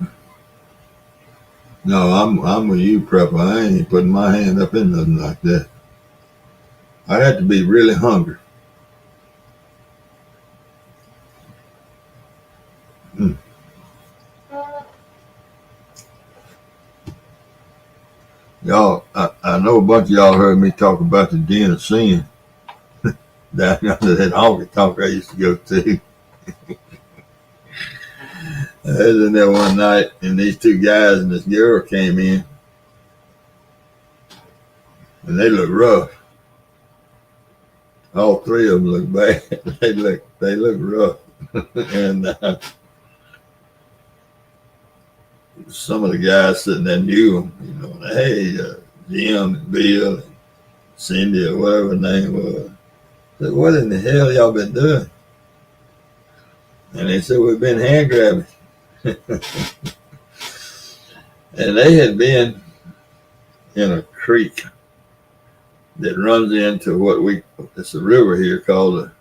no, I'm with you, prepper. I ain't putting my hand up in nothing like that. I'd have to be really hungry. Mm. Y'all, I know a bunch of y'all heard me talk about the Den of Sin down under that honky tonk I used to go to. I was in there one night, and these two guys and this girl came in, and they looked rough. All three of them looked bad. they look rough. And some of the guys sitting there knew them. You know, hey, Jim and Bill and Cindy or whatever her name was. I said, what in the hell y'all been doing? And they said, we've been hand grabbing. And they had been in a creek that runs into it's a river here called the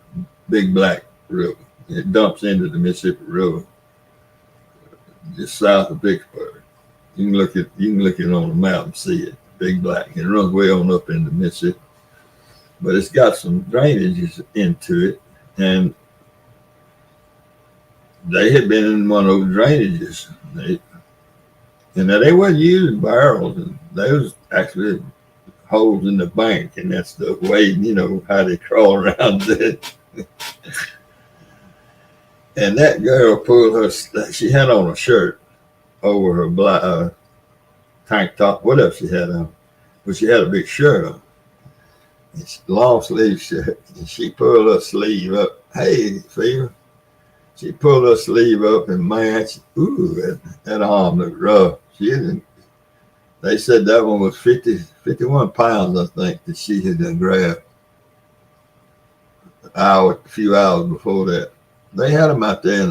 Big Black River. It dumps into the Mississippi River just south of Vicksburg. You can look it on the map and see it. Big Black. It runs way on up into Mississippi. But it's got some drainages into it, and they had been in one of those drainages. And they weren't using barrels, and they was actually holes in the bank and that stuff, waiting, you know, how they crawl around it. And that girl pulled she had on a shirt over her black tank top, whatever she had on, but she had a big shirt on. It's long sleeve shirt, and she pulled her sleeve up. Hey, Fever. She pulled her sleeve up, and man, that arm looked rough. They said that one was 51 pounds, I think, that she had done grabbed a few hours before that. They had them out there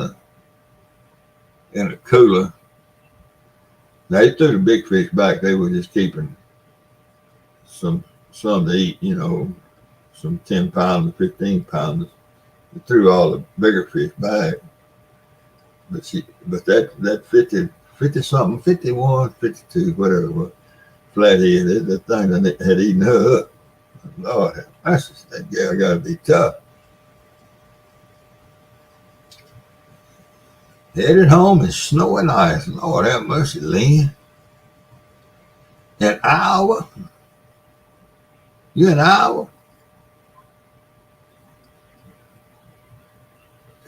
in a cooler. They threw the big fish back. They were just keeping some to eat, you know, some 10 pounders, 15 pounders. They threw all the bigger fish back. But that 50 something, 51, 52, whatever it was, flathead, that thing that had eaten her up. Lord, that gal got to be tough. Headed home and snowing ice. Lord have mercy, Lynn. An hour? You an hour?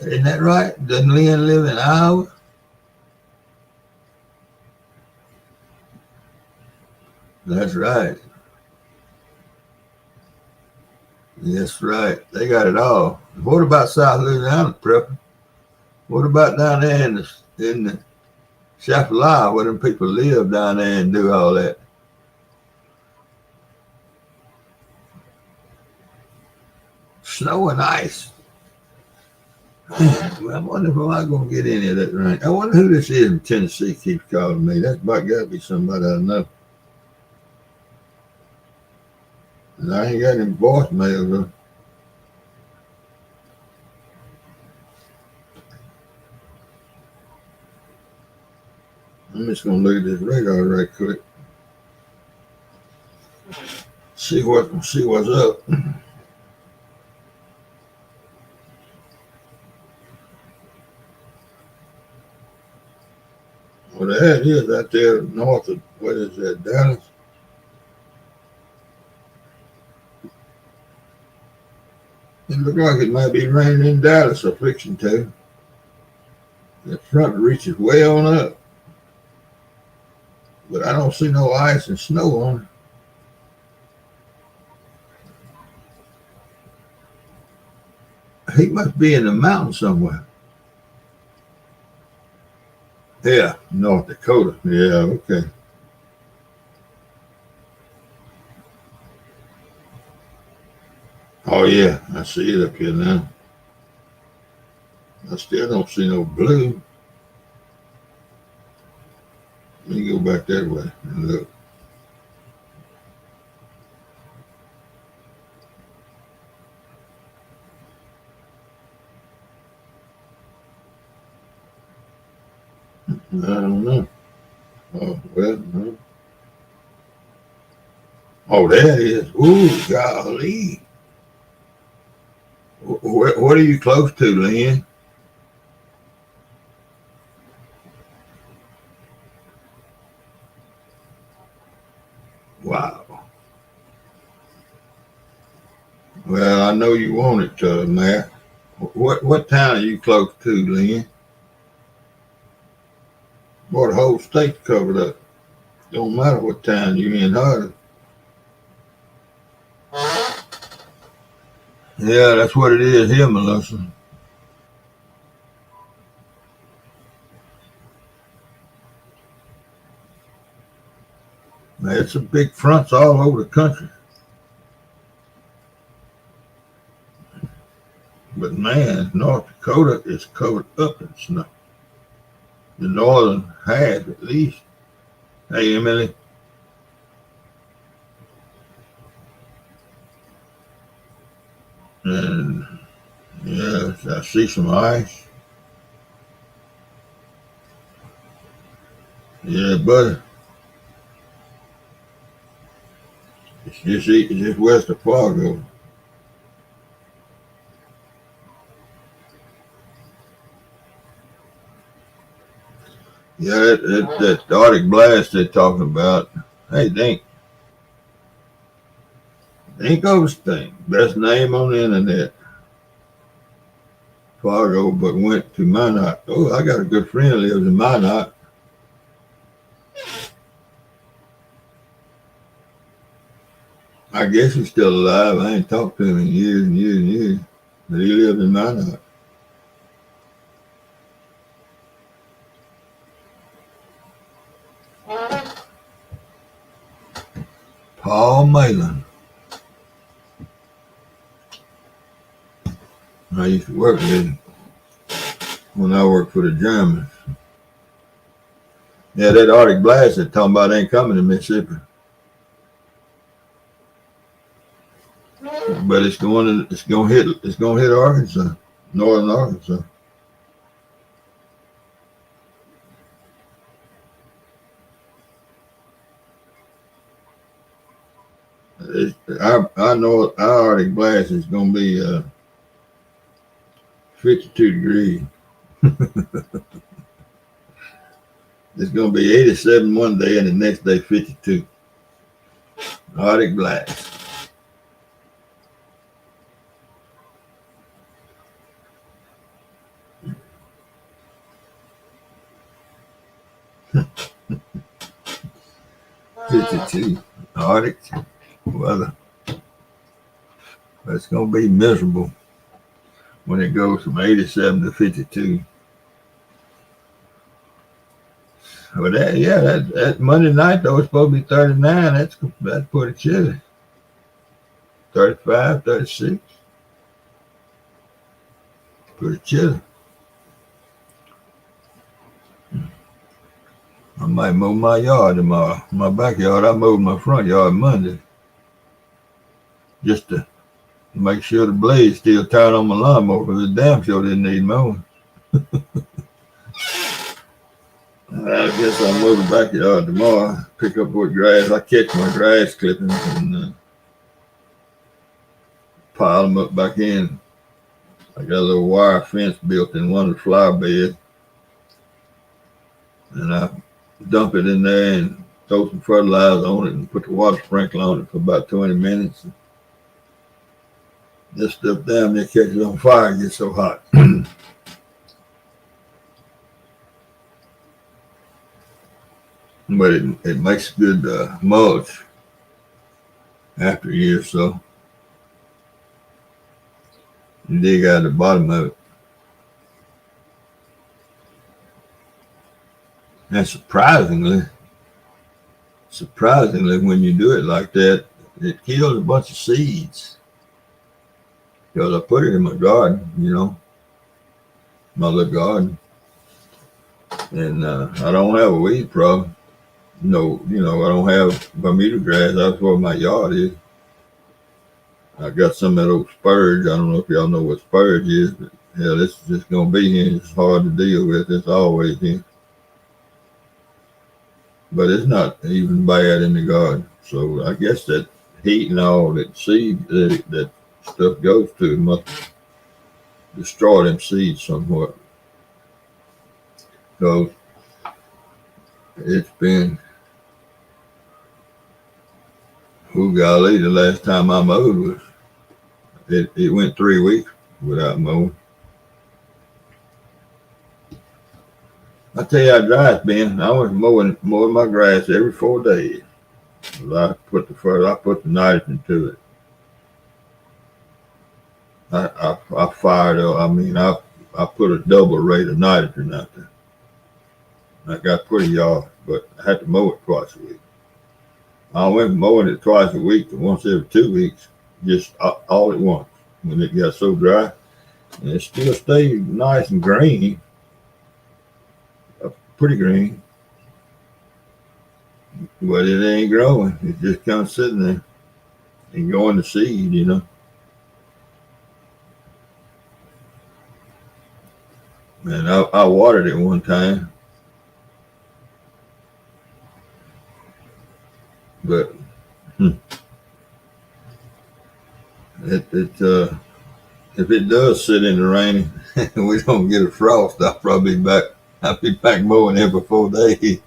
Isn't that right? Doesn't Lynn live an hour? That's right. That's right. They got it all. What about South Louisiana, Prepper? What about down there in the Chapala, where them people live down there and do all that? Snow and ice. Well, I wonder if I'm going to get any of that rain. I wonder who this is in Tennessee keeps calling me. That's about got to be somebody I know. And I ain't got any voicemail though. I'm just going to look at this radar right quick. See what's up. Well, that is out there north of, what is that, Dallas? It looks like it might be raining in Dallas or fixing to. The front reaches way on up. But I don't see no ice and snow on it. He must be in the mountains somewhere. Yeah, North Dakota. Yeah, okay. Oh, yeah, I see it up here now. I still don't see no blue. Let me go back that way and look. I don't know. Oh, well, no. Oh, there it is. Ooh, golly. What are you close to, Lynn? Wow. Well, I know you want it, Matt. What town are you close to, Lynn? Boy, the whole state's covered up. Don't matter what town you're in, Hardy. Yeah, that's what it is here, Melissa. Man, it's a big fronts all over the country. But man, North Dakota is covered up in snow. The northern half, at least. Hey, Emily. And yeah, I see some ice. Yeah, buddy. It's just west of Fargo. Yeah, that Arctic blast they're talking about. Hey, Dinko's thing. Best name on the internet. Fargo, but went to Minot. Oh, I got a good friend who lives in Minot. I guess he's still alive. I ain't talked to him in years and years and years. But he lives in Minot. Paul Malin. I used to work with him when I worked for the Germans. Yeah, that Arctic blast they're talking about ain't coming to Mississippi. But it's gonna hit Arkansas, northern Arkansas. I know our Arctic blast is gonna be 52 degrees. It's gonna be 87 one day and the next day 52. Arctic blast. 52. Arctic weather. But it's gonna be miserable when it goes from 87 to 52. But that Monday night though it's supposed to be 39. That's pretty chilly. 35, 36. Pretty chilly. I might mow my yard tomorrow. My backyard. I mowed my front yard Monday. Just to make sure the blades still tight on my lawnmower because the damn sure didn't need mowing. I guess I'll mow the backyard tomorrow. Pick up what grass. I catch my grass clippings and pile them up back in. I got a little wire fence built in one of the flower beds. And I dump it in there and throw some fertilizer on it and put the water sprinkler on it for about 20 minutes. This stuff down there catches on fire and gets so hot. But it makes good mulch after a year or so. You dig out the bottom of it. And surprisingly, when you do it like that, it kills a bunch of seeds. Because I put it in my garden, my little garden. And I don't have a weed problem. No, I don't have Bermuda grass. That's where my yard is. I got some of that old spurge. I don't know if y'all know what spurge is, but yeah, this is just gonna be here. It's hard to deal with. It's always here, but it's not even bad in the garden. So I guess that heat and all that seed that stuff goes to must destroy them seeds somewhat. So it's been, oh golly, the last time I mowed was it went 3 weeks without mowing. I tell you how dry it's been. I was mowing my grass every 4 days. I put the nitrogen to it. I fired up. I put a double rate of nitrogen out there. I got pretty yard, but I had to mow it twice a week. I went from mowing it twice a week to once every 2 weeks, just all at once. When it got so dry, and it still stayed nice and green, pretty green, but it ain't growing. It's just kind of sitting there and going to seed. And I watered it one time, but if it does sit in the rain and we don't get a frost, I'll be back mowing every 4 days,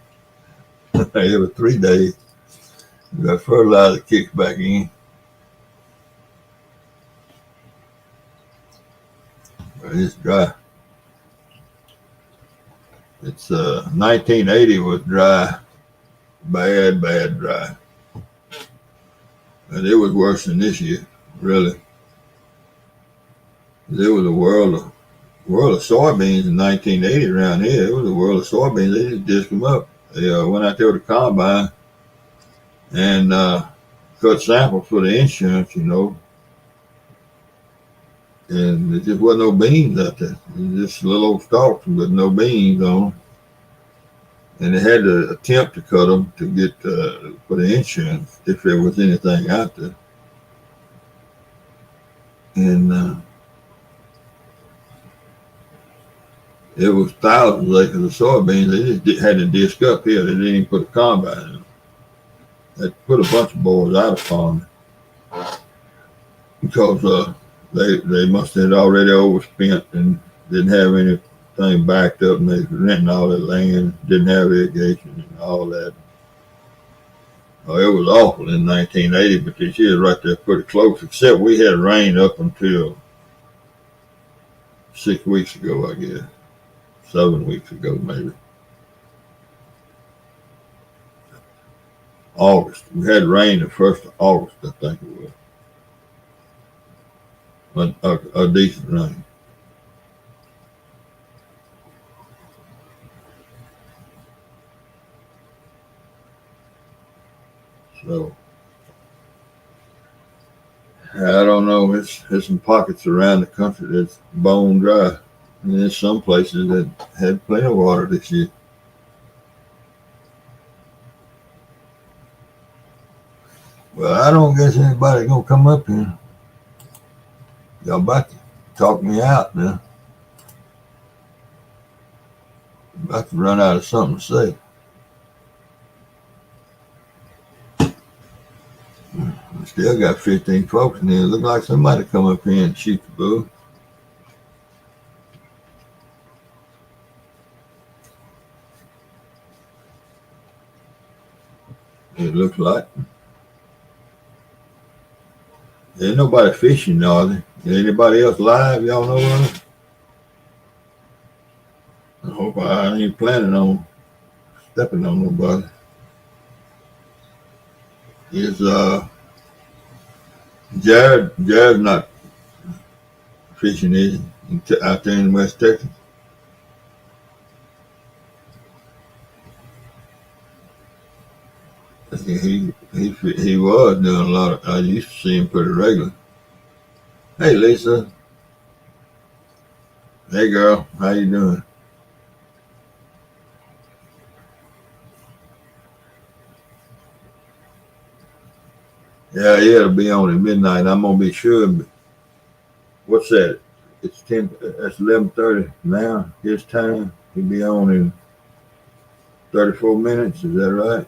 every 3 days. That fertilizer kicks back in. But it's dry. It's 1980 was dry, bad dry, and it was worse than this year, really. There was a world of soybeans in 1980 around here. It was a world of soybeans. They just disc them up. They went out there with a combine and cut samples for the insurance, and there just wasn't no beans out there. Just little old stalks with no beans on them. And they had to attempt to cut them to get for the insurance if there was anything out there. And it was thousands of acres of soybeans. They just had to disc up here. They didn't even put a combine in them. They put a bunch of boys out of farming because they must have already overspent and didn't have anything backed up, and they were renting all that land, didn't have irrigation and all that. Oh, it was awful in 1980, but this year right there pretty close, except we had rain up until 6 weeks ago, I guess. 7 weeks ago, maybe. August. We had rain the 1st of August, I think it was. A decent rain. So, I don't know. There's some pockets around the country that's bone dry. And there's some places that had plenty of water this year. Well, I don't guess anybody gonna come up here. Y'all about to talk me out now. About to run out of something to say. We still got 15 folks in here. Look like somebody come up here and shoot the bull. It looks like. Ain't nobody fishing, are there? Anybody else live? Y'all know what? I hope I ain't planning on stepping on nobody. Is Jared's not fishing, is he? Out there in West Texas? He was doing a lot of. I used to see him pretty regular. Hey Lisa. Hey girl, how you doing? Yeah, it'll be on at midnight. I'm gonna be sure. What's that? It's 10. That's 11:30 now. His time. He'll be on in 34 minutes. Is that right?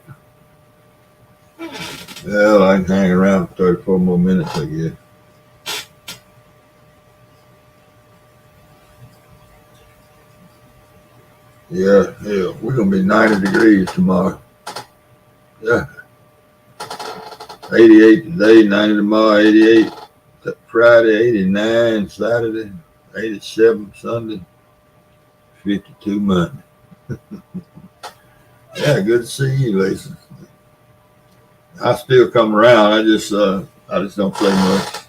Well, I can hang around for 34 more minutes, I guess. Yeah, yeah. We're gonna be 90 degrees tomorrow. Yeah, 88 today, 90 tomorrow, 88 Friday, 89 Saturday, 87 Sunday, 52 Monday. Yeah, good to see you, Lisa. I still come around. I just don't say much.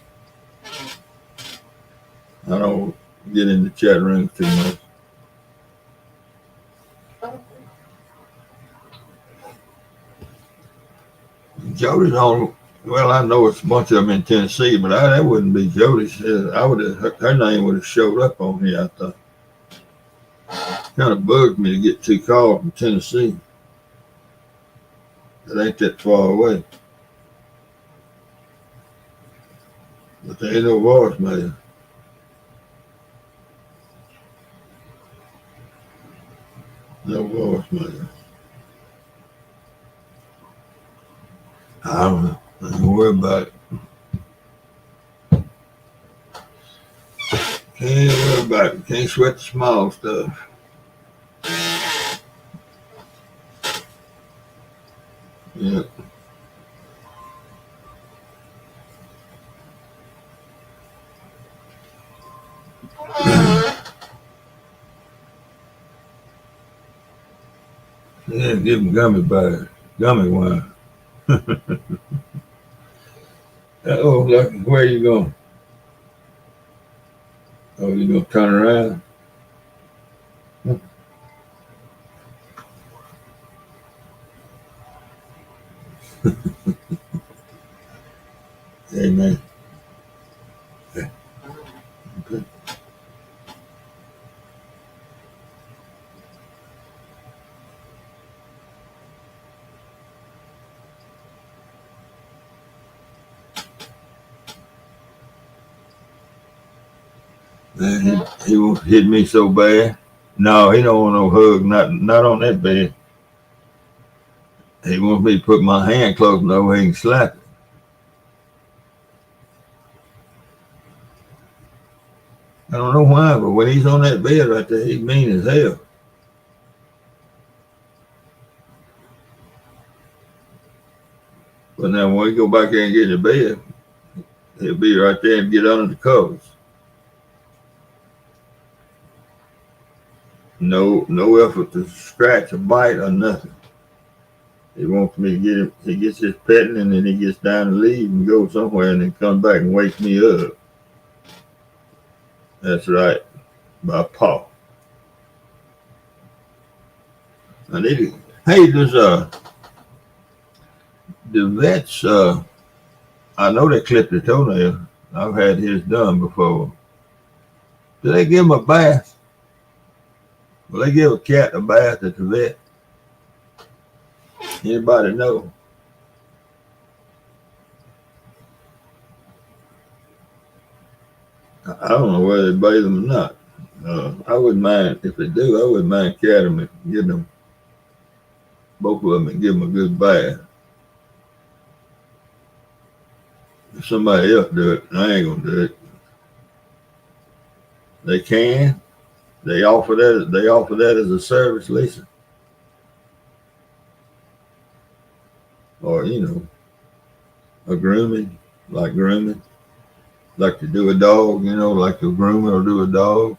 I don't get in the chat room too much. Jody's on. Well, I know it's a bunch of them in Tennessee, but that wouldn't be Jody's. I would have. Her name would have showed up on here. I thought. Kind of bugged me to get two calls from Tennessee. It ain't that far away. But there ain't no voicemail. No voicemail. I don't know. Don't worry about it. Can't worry about it. Can't sweat the small stuff. Yeah. Yeah, give them gummy bears. Gummy wine. Oh, Lucky, where you going? Oh, you gonna turn around? Hey, man. Okay. Man, he won't hit me so bad. No, he don't want no hug. Not on that bed. He wants me to put my hand close enough where he can slap it. I don't know why, but when he's on that bed right there, he's mean as hell. But now when we go back there and get in the bed, he'll be right there and get under the covers. No effort to scratch or bite or nothing. He wants me to get him. He gets his petting and then he gets down and leave and go somewhere and then come back and wake me up. That's right, by paw. I need to. Hey, does the vets? I know they clip the toenail. I've had his done before. Do they give him a bath? Will they give a cat a bath at the vet? Anybody know? I don't know whether they bathe them or not. I wouldn't mind if they do. I wouldn't mind catting them and getting them both of them and give them a good bath. If somebody else do it, I ain't gonna do it. They can. They offer that. They offer that as a service, Lisa, or a grooming, like to do a dog. Like a groomer will do a dog.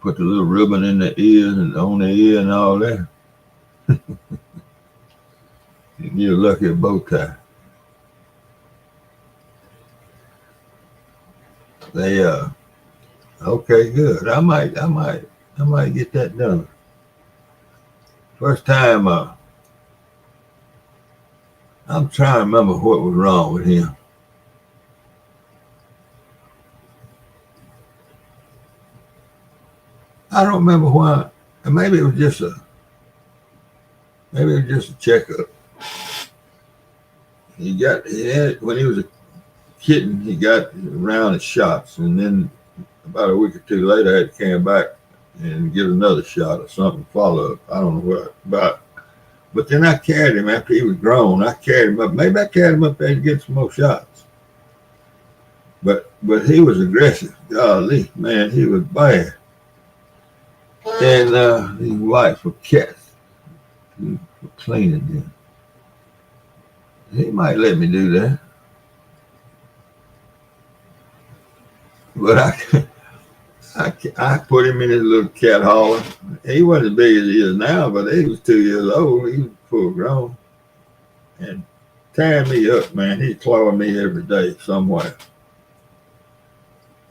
Put the little ribbon in the ears and on the ear and all that. You get lucky a bow tie. They okay, good. I might get that done. First time I'm trying to remember what was wrong with him. I don't remember why. Maybe it was just a checkup. when he was a kitten, he got around his shots, and then about a week or two later, I had to come back and get another shot or something, follow up. I don't know what about. But then I carried him after he was grown. I carried him up. Maybe I carried him up there to get some more shots. But he was aggressive. Golly, man, he was bad. And his wife was cats. He was cleaning them. He might let me do that. But I put him in his little cat hauler. He wasn't as big as he is now, but he was 2 years old. He was full grown. And tearing me up, man. He's clawing me every day somewhere.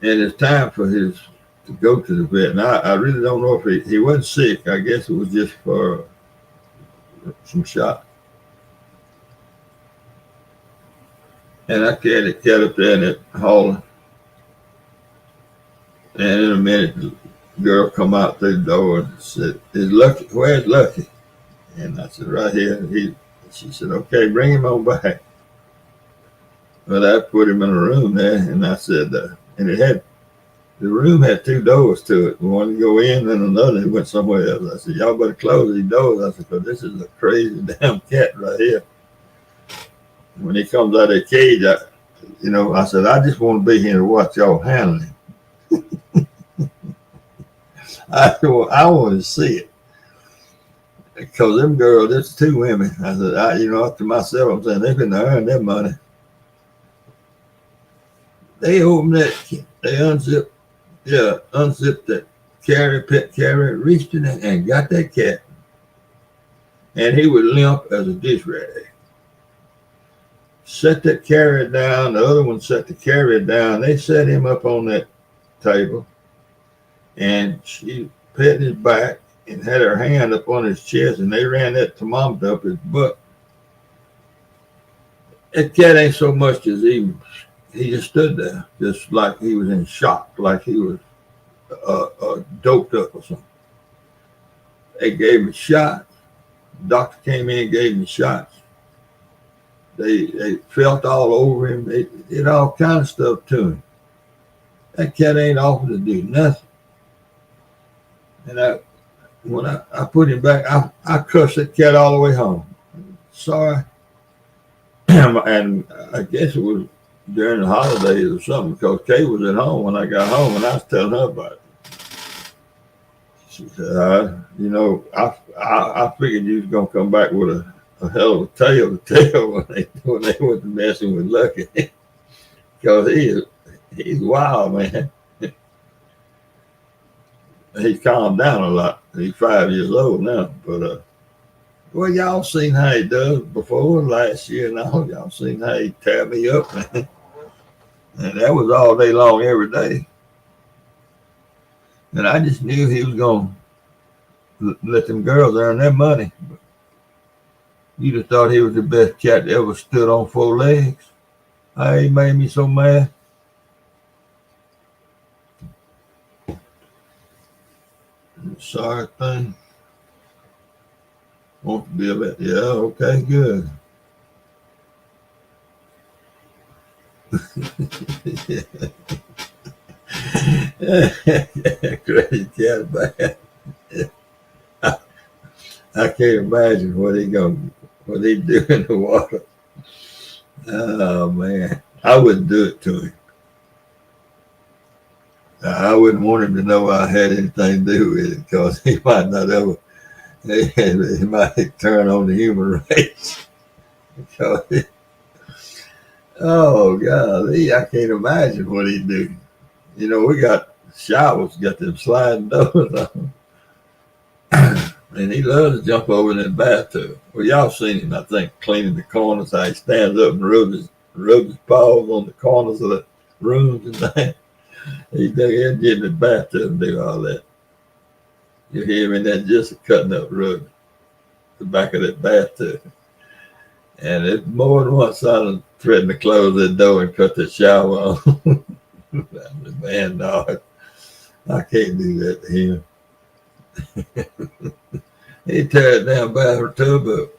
And it's time for to go to the vet. And I really don't know if he wasn't sick. I guess it was just for some shot. And I carried the cat up there in that hauler. And in a minute, the girl come out through the door and said, where's Lucky? And I said, right here. She said, okay, bring him on back. But I put him in a room there, and I said, and the room had two doors to it. One to go in and another that went somewhere else. I said, y'all better close these doors. I said, because this is a crazy damn cat right here. When he comes out of the cage, I said, I just want to be here to watch y'all handle him. I want to see it. Because them girls, there's two women. I said, to myself, I'm saying, they're going to earn their money. They opened that, they unzipped that pet carrier, reached in there and got that cat. And he was limp as a dish rag. Set that carrier down, the other one set the carrier down. They set him up on that table. And she petted his back and had her hand up on his chest, and they ran that thermometer up his butt. That cat ain't so much as he just stood there, just like he was in shock, like he was doped up or something. They gave him shots. The doctor came in and gave him shots. They felt all over him. They did all kind of stuff to him. That cat ain't offered to do nothing. And when I put him back, I cussed that cat all the way home. Sorry. And I guess it was during the holidays or something, because Kay was at home when I got home, and I was telling her about it. She said, I figured you was going to come back with a hell of a tale to tell when they went messing with Lucky. Because he's wild, man. He's calmed down a lot. He's 5 years old now. But, y'all seen how he does before last year and all. Y'all seen how he tear me up, man. And that was all day long, every day. And I just knew he was going to let them girls earn their money. But you'd have thought he was the best cat that ever stood on four legs. He made me so mad. Sorry thing. Want to be a bit, yeah, okay, good. Crazy cat, man. I can't imagine what he do in the water. Oh man, I wouldn't do it to him. I wouldn't want him to know I had anything to do with it, because he might not ever. He might turn on the human race. Because oh golly, I can't imagine what he'd do. We got showers, got them sliding doors on. And he loves to jump over in the bathtub. Well, y'all seen him, I think, cleaning the corners, how he stands up and rubs his paws on the corners of the rooms and that. He'd get in the bathtub and do all that. You hear him in there just cutting up rug, the back of that bathtub. And it's more than once I threatened to close that door and cut the shower on. Man, dog, I can't do that to him. He tear it down bathtub up.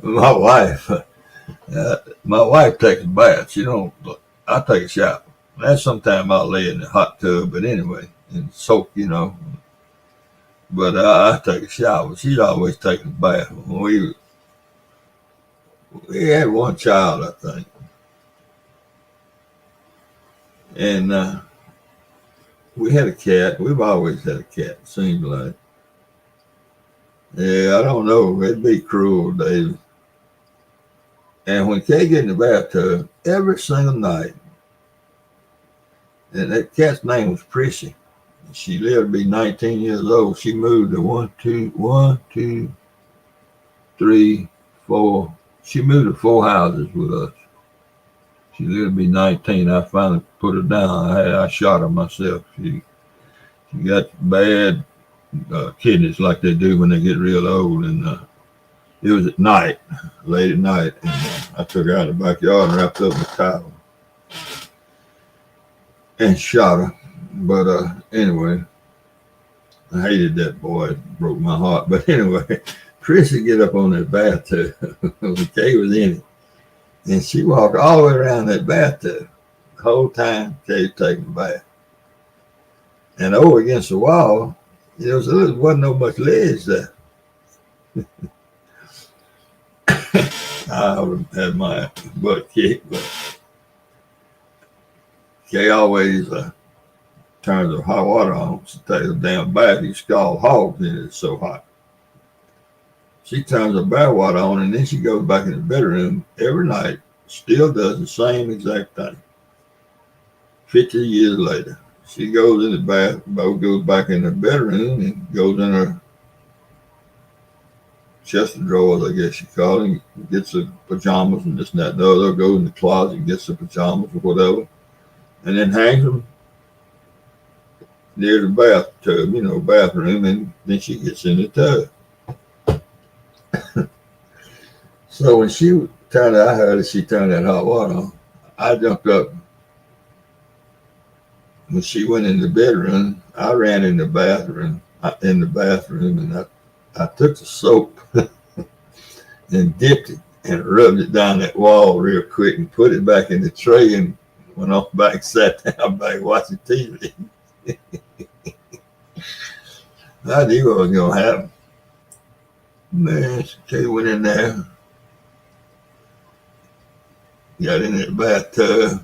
My wife, my wife takes a bath. She don't. I take a shower. And sometimes I'll lay in the hot tub, but anyway, and soak, But I take a shower. She's always taking a bath. We had one child, I think, and we had a cat. We've always had a cat. It seems like. Yeah, I don't know. It'd be cruel, David. And when Kay get in the bathtub, every single night, and that cat's name was Prissy. She lived to be 19 years old. She moved to one, two, three, four. She moved to 4 houses with us. She lived to be 19. I finally put her down. I shot her myself. She got bad kidneys like they do when they get real old. And it was at night, late at night. And I took her out of the backyard and wrapped up in a towel and shot her. But anyway, I hated that boy. It broke my heart. But anyway, Chrissy get up on that bathtub when Kay was in it. And she walked all the way around that bathtub the whole time Kay was taking a bath. And over against the wall, there wasn't no much ledge there. I would have had my butt kicked, but Kay always turns the hot water on. She takes a damn bath. You scald hogs in it. It's so hot. She turns the bath water on, and then she goes back in the bedroom every night. Still does the same exact thing. 50 years later, she goes in the bath, goes back in the bedroom, and goes in her chest of drawers, I guess you call it, and gets the pajamas and this and that and the other, goes in the closet and gets the pajamas or whatever, and then hangs them near the bathtub, bathroom, and then she gets in the tub. So when I heard that she turned that hot water on, I jumped up. When she went in the bedroom, I ran in the bathroom, and I took the soap and dipped it and rubbed it down that wall real quick and put it back in the tray and went on back, sat down back watching TV. I knew what was going to happen. Man, she went in there, got in the bathtub.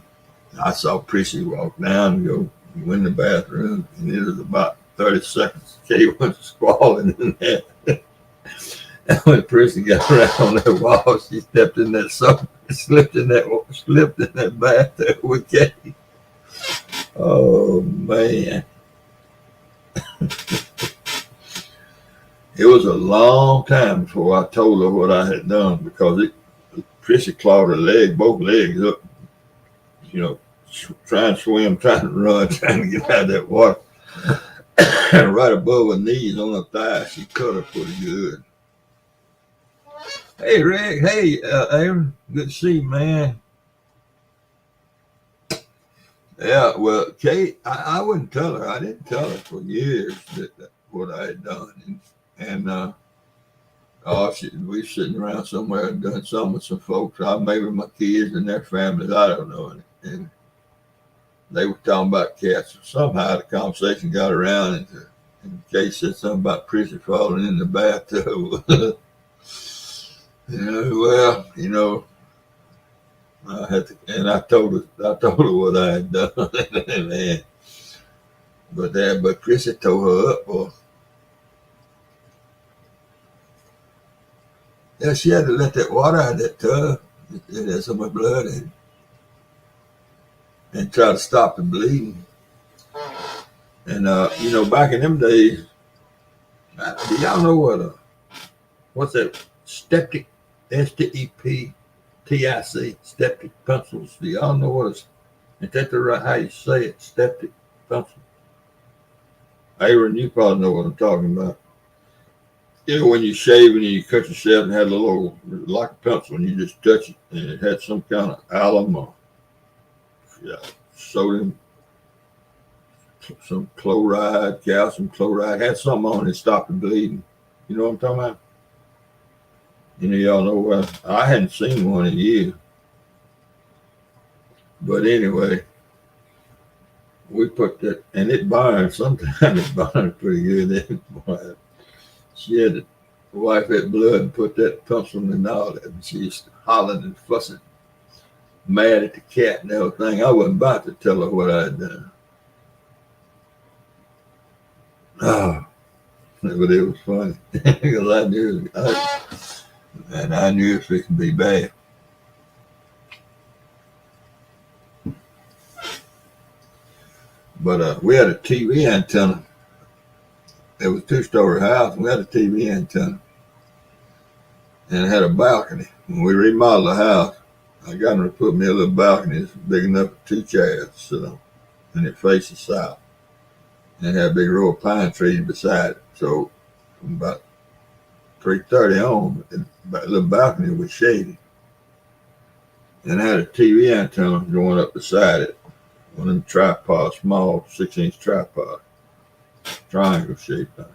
I saw Prissy walk down and go in the bathroom, and it was about 30 seconds. Kay went squalling in there. And when Prissy got around on that wall, she stepped in that soap, slipped in that bathtub with Kay. Oh man. It was a long time before I told her what I had done, because Prissy clawed her leg, both legs up, trying to swim, trying to run, trying to get out of that water. Right above her knees on her thigh, she cut her pretty good. Hey, Rick. Hey, Aaron. Good to see you, man. Yeah, well, Kate, I wouldn't tell her. I didn't tell her for years that what I had done. And we sitting around somewhere and doing something with some folks. Maybe my kids and their families, I don't know. And they were talking about cats. Somehow the conversation got around, and Kate said something about Prissy falling in the bathtub. I had to, and I told her what I had done. Man. But Prissy tore her up, boy. Yeah, she had to let that water out of that tub. It had so much blood in it. And try to stop the bleeding. And back in them days, do y'all know what's that? Steptic, STEPTIC, steptic pencils. Do y'all know what is that the right how you say it? Steptic pencil. Aaron, you probably know what I'm talking about. When you're shaving and you cut yourself and had a little, like a pencil, and you just touch it, and it had some kind of alum or sodium, some chloride, calcium chloride, had something on it to stop the bleeding. You know what I'm talking about? Y'all know what? I hadn't seen one in years. But anyway, we put that, and it burned. Sometimes it burned pretty good. She had to wipe that blood and put that pencil and all that. And she used to hollering and fussing, mad at the cat and everything. I wasn't about to tell her what I had done. Oh, but it was funny because I knew, I knew it could be bad. But we had a TV antenna. It was a 2-story house. We had a TV antenna, and it had a balcony. When we remodeled the house, I got them to put me a little balcony that's big enough for 2 chairs to sit on, and it faces south. And it had a big row of pine trees beside it. So from about 3:30 on, the little balcony was shady. And I had a TV antenna going up beside it, one of them tripods, small 6-inch tripod, triangle shaped thing.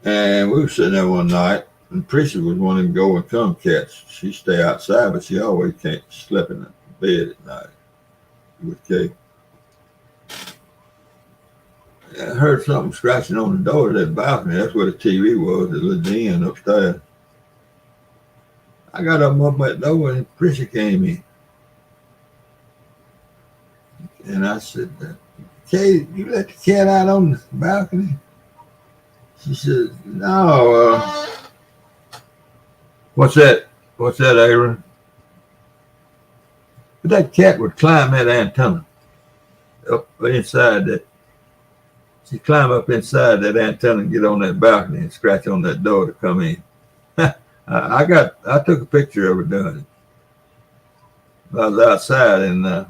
And we were sitting there one night, and Prissy was one of them go and come cats. She stay outside, but she always can't sleep in the bed at night with Kay. I heard something scratching on the door of that balcony. That's where the TV was, the little den upstairs. I got up that door and Prissy came in. And I said, Kay, you let the cat out on the balcony? She said, no. What's that? What's that, Aaron? But that cat would climb that antenna up inside that. She'd climb up inside that antenna and get on that balcony and scratch on that door to come in. I took a picture of her doing it. I was outside and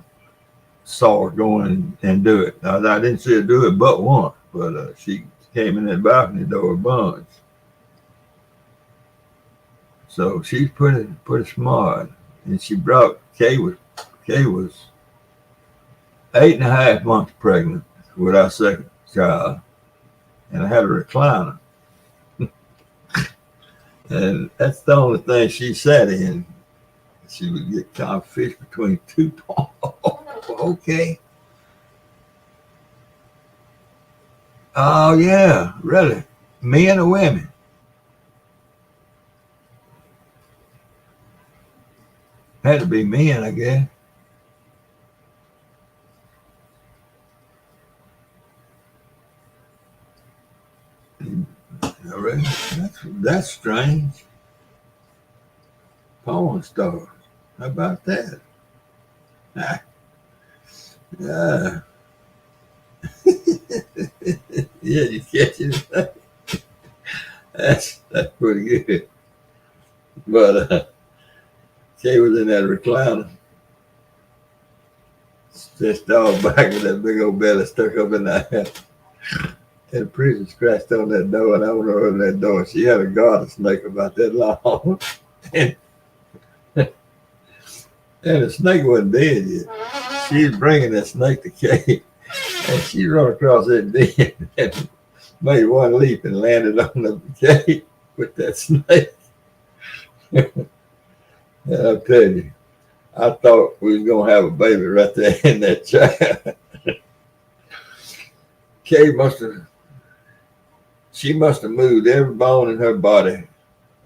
saw her go in and do it. I didn't see her do it but once, but she came in that balcony door a bunch. So she's pretty smart. And she brought Kay was 8.5 months pregnant with our second child, and I had a recliner. And that's the only thing she sat in. She would get kind of fish between 2 paws. Okay. Oh, yeah, really. Men or women? Had to be men, I guess. Really? That's strange. Porn stars. How about that? Yeah. Yeah, you catch it. That's pretty good. But Kay was in that recliner, stretched all back with that big old belly stuck up in there. And the priest scratched on that door, and I went over to that door. She had a garter snake about that long. and the snake wasn't dead yet. She was bringing that snake to Kay, and she run across that den and made one leap and landed on the Kay with that snake. And I'll tell you, I thought we was going to have a baby right there in that chair. Kay must have moved every bone in her body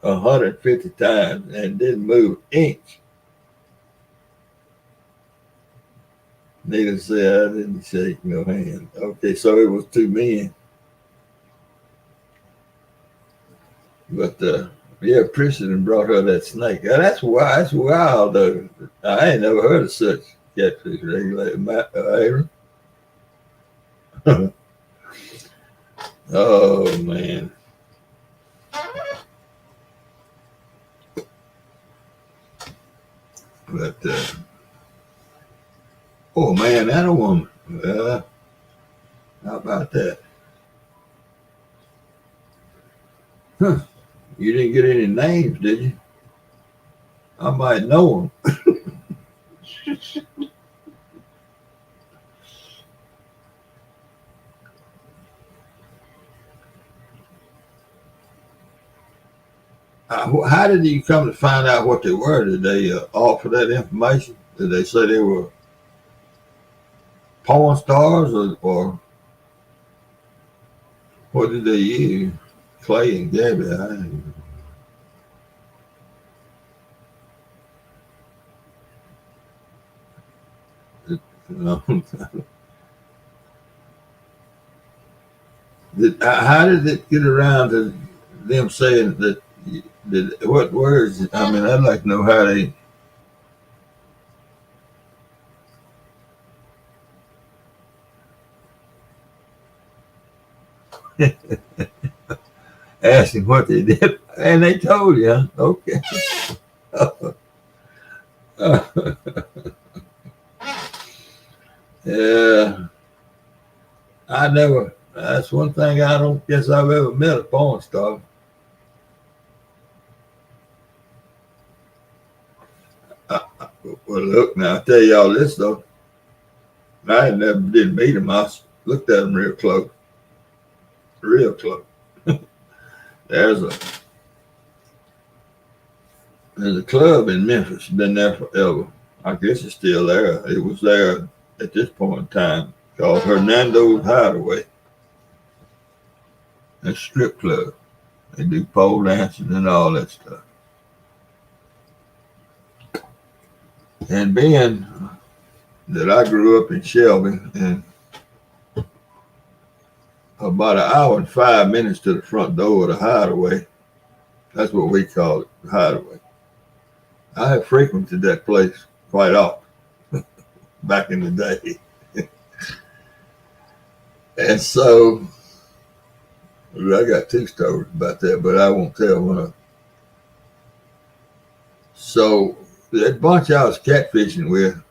150 times and didn't move an inch. Needless to say, I didn't shake no hand. Okay, so it was 2 men. But yeah, Princeton brought her that snake. That's wild though. I ain't never heard of such catfish regulator. Oh man. But oh man, and a woman. How about that? Huh. You didn't get any names, did you? I might know them. How did you come to find out what they were? Did they offer that information? Did they say they were porn stars, or what did they use? Clay and Gabby. How did it get around to them saying that? What words? I mean, I'd like to know how they. Asking what they did, and they told you. Okay. Yeah, I never. That's one thing I don't guess I've ever met a porn star. Well, look now, I tell y'all this though. I never did meet him. I looked at him real close, real close. There's a there's a club in Memphis. Been there forever. I guess it's still there. It was there at this point in time, called Hernando's Hideaway. A strip club. They do pole dancing and all that stuff. And being that I grew up in Shelby and about an hour and 5 minutes to the front door of the Hideaway, that's what we call it, the Hideaway. I have frequented that place quite often back in the day. And so I got two stories about that, but I won't tell one of them. So that bunch I was catfishing with,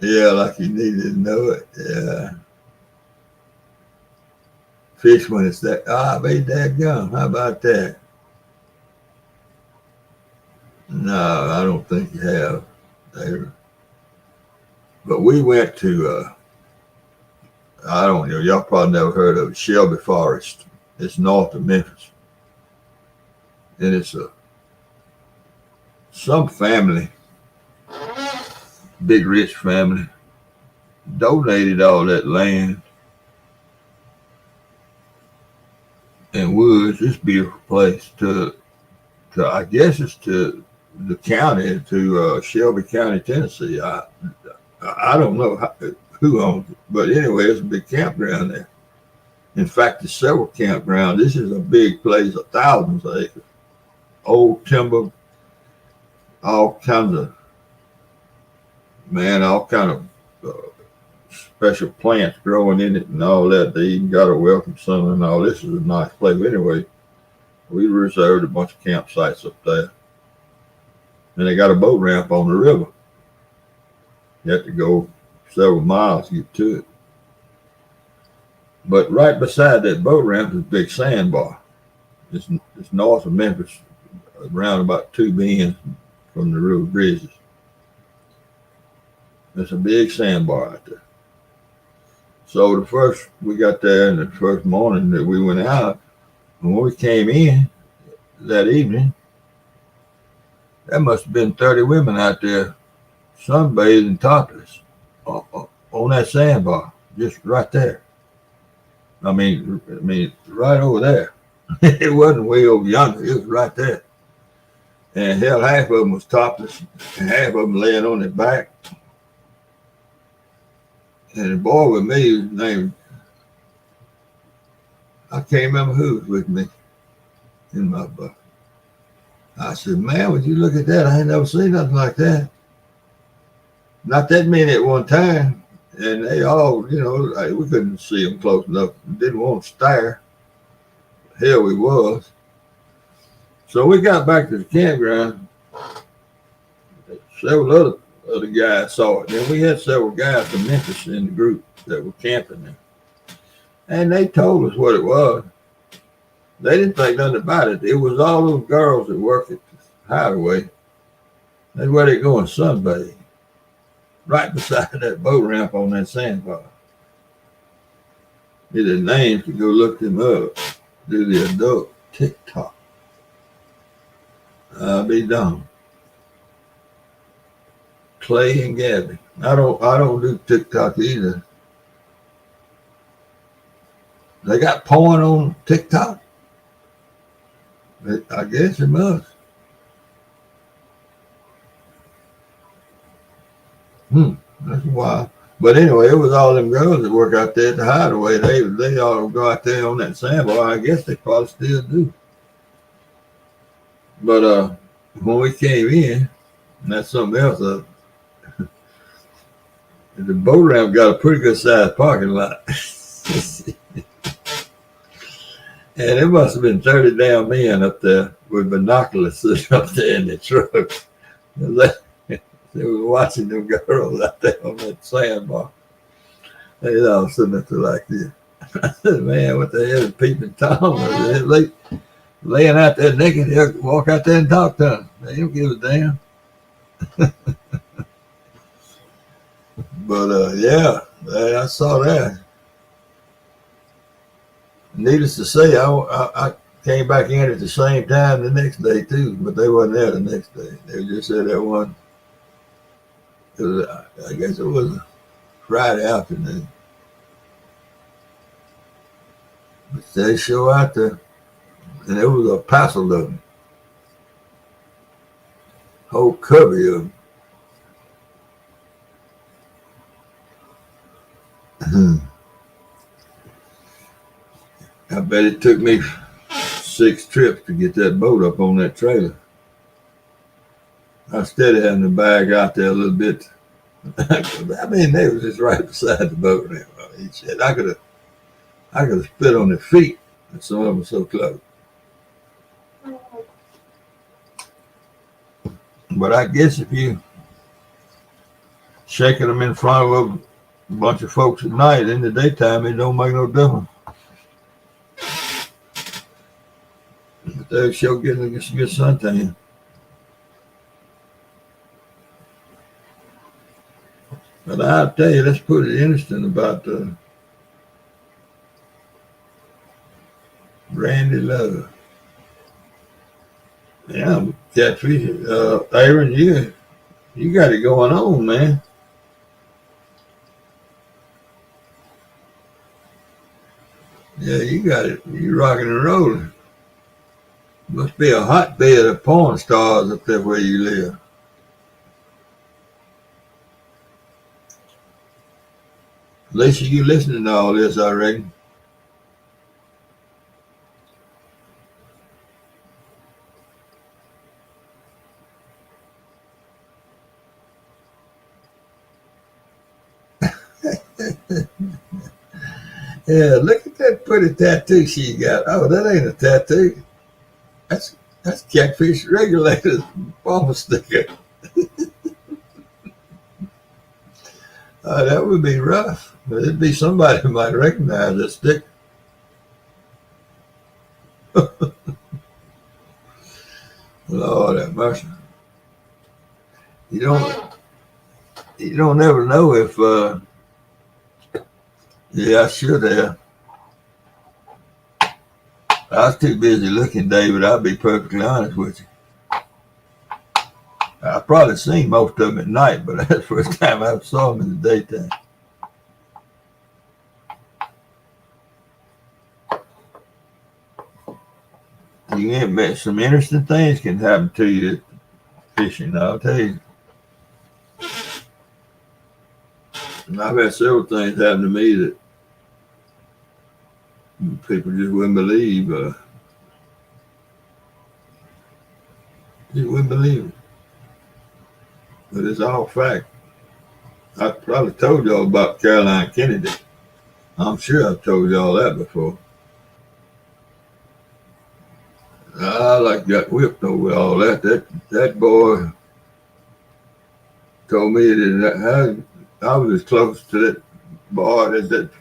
yeah, like you needed to know it. Yeah. Fish when it's that, I made that gum. How about that? No, I don't think you have. But we went to, I don't know, y'all probably never heard of it, Shelby Forest. It's north of Memphis. And it's some family, big rich family, donated all that land and woods, this beautiful place, to I guess it's to the county, to Shelby County, Tennessee. I don't know who owns it, but anyway, it's a big campground there. In fact, there's several campgrounds. This is a big place, thousands of acres, old timber, all kinds of special plants growing in it and all that. They even got a welcome center and all. This is a nice place. Anyway, we reserved a bunch of campsites up there. And they got a boat ramp on the river. You have to go several miles to get to it. But right beside that boat ramp is a big sandbar. It's north of Memphis, around about 2 bends from the river bridges. There's a big sandbar out there. So we got there, and the first morning that we went out, and when we came in that evening, there must have been 30 women out there sunbathing topless on that sandbar, just right there. I mean, right over there. It wasn't way over yonder. It was right there. And hell, half of them was topless, and half of them laying on their back. And the boy with me was named, I can't remember who was with me in my book. I said, man, would you look at that? I ain't never seen nothing like that. Not that many at one time. And they all, we couldn't see them close enough. Didn't want to stare. Hell, we was. So we got back to the campground. Several other guys saw it. Then we had several guys from Memphis in the group that were camping there. And they told us what it was. They didn't think nothing about it. It was all those girls that work at the Hideaway. That's where they go and sunbathe. Right beside that boat ramp on that sandbar. Need their names to go look them up. do the adult TikTok. I'll be done. Clay and Gabby. I don't do TikTok either. They got porn on TikTok? I guess it must. That's why. But anyway, it was all them girls that work out there at the hideaway. They all go out there on that sandbar. I guess they probably still do. But when we came in, and that's something else. The boat ramp got a pretty good sized parking lot. And it must have been 30 damn men up there with binoculars sitting up there in the truck. They were watching them girls out there on that sandbar. They all sitting up there like this. I said, man, what the hell is peeping Tom? Laying out there naked, they'll walk out there and talk to them. They don't give a damn. But yeah, I saw that. Needless to say, I came back in at the same time the next day too, but they wasn't there the next day. They just said that one. I guess it was a Friday afternoon. But they show out there, and it was a passel of them, whole covey of them. I bet it took me 6 trips to get that boat up on that trailer. I steady having to bag out there a little bit. I mean, they was just right beside the boat. He said I could have spit on their feet, and some of them were so close. But I guess if you shaking them in front of a bunch of folks at night, in the daytime, it don't make no difference. But they're sure getting a good suntan. But I'll tell you, that's pretty interesting about Randy Love. Yeah, catfish. Aaron, you got it going on, man. Yeah, you got it. You rocking and rolling. Must be a hotbed of porn stars up there where you live. Lisa, you listening to all this, I reckon. Yeah, look at that pretty tattoo she got. Oh, that ain't a tattoo. That's Catfish Regulator's bumper sticker. That would be rough. But it'd be somebody who might recognize that sticker. Lord have mercy. You don't ever know if yeah, I should have. I was too busy looking, David. I'll be perfectly honest with you. I've probably seen most of them at night, but that's the first time I saw them in the daytime. You can bet some interesting things can happen to you at fishing, I'll tell you. And I've had several things happen to me that people just wouldn't believe. Just wouldn't believe it. But it's all fact. I probably told y'all about Caroline Kennedy. I'm sure I've told y'all that before. I got whipped over all that. That boy told me that I was as close to that bar as that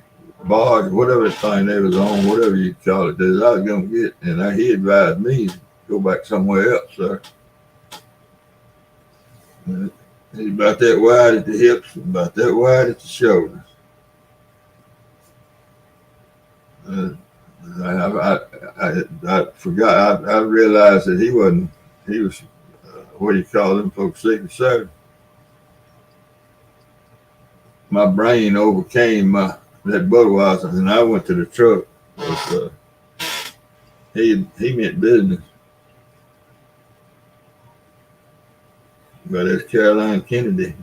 barge, whatever thing they was on, whatever you call it, as I was gonna get. And he advised me to go back somewhere else, sir. He's about that wide at the hips, about that wide at the shoulders. I forgot. I realized that he wasn't. He was what do you call them folks? Secret Service. My brain overcame that Budweiser, and I went to the truck. But, he meant business, but it's Caroline Kennedy.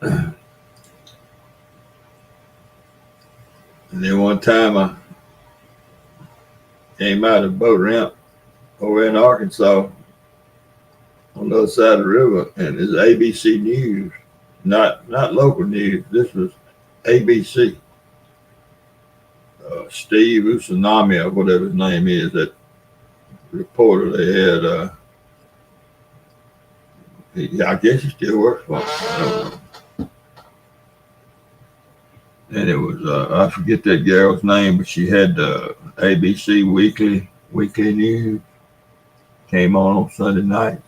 And then one time I came out of the boat ramp over in Arkansas on the other side of the river, and it's ABC News, not local news. This was ABC. Steve Usanami, or whatever his name is, that reporter they had. I guess he still works for them. And it was I forget that girl's name, but she had ABC weekly news came on Sunday night.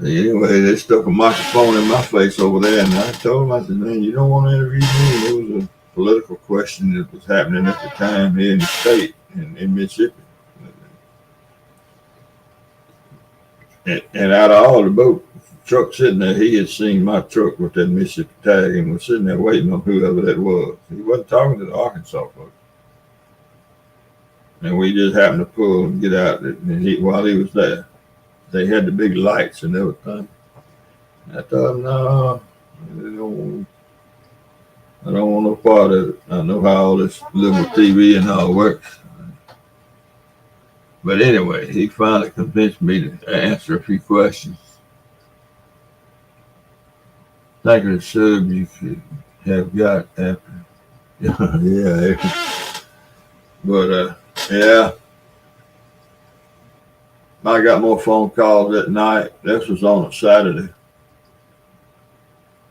Anyway, they stuck a microphone in my face over there, and I told them, I said, "Man, you don't want to interview me." It was a political question that was happening at the time here in the state in Mississippi. And out of all the boat truck sitting there, he had seen my truck with that Mississippi tag and was sitting there waiting on whoever that was. He wasn't talking to the Arkansas folks. And we just happened to pull and get out. And while he was there, they had the big lights and everything. I thought, no, I don't want no part of it. I know how all this liberal TV and all works. But anyway, he finally convinced me to answer a few questions. Think of the sub you could have got after. Yeah. But yeah. I got more phone calls that night. This was on a Saturday.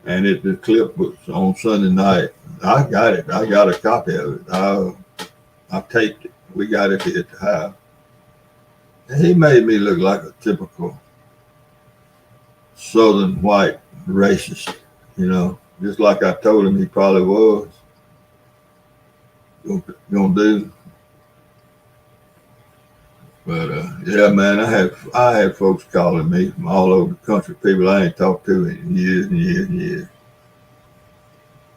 And the clip was on Sunday night. I got it. I got a copy of it. I taped it. We got it at the house. And he made me look like a typical Southern white racist, just like I told him he probably was gonna do. But yeah, man, I had folks calling me from all over the country, people I ain't talked to in years and years and years.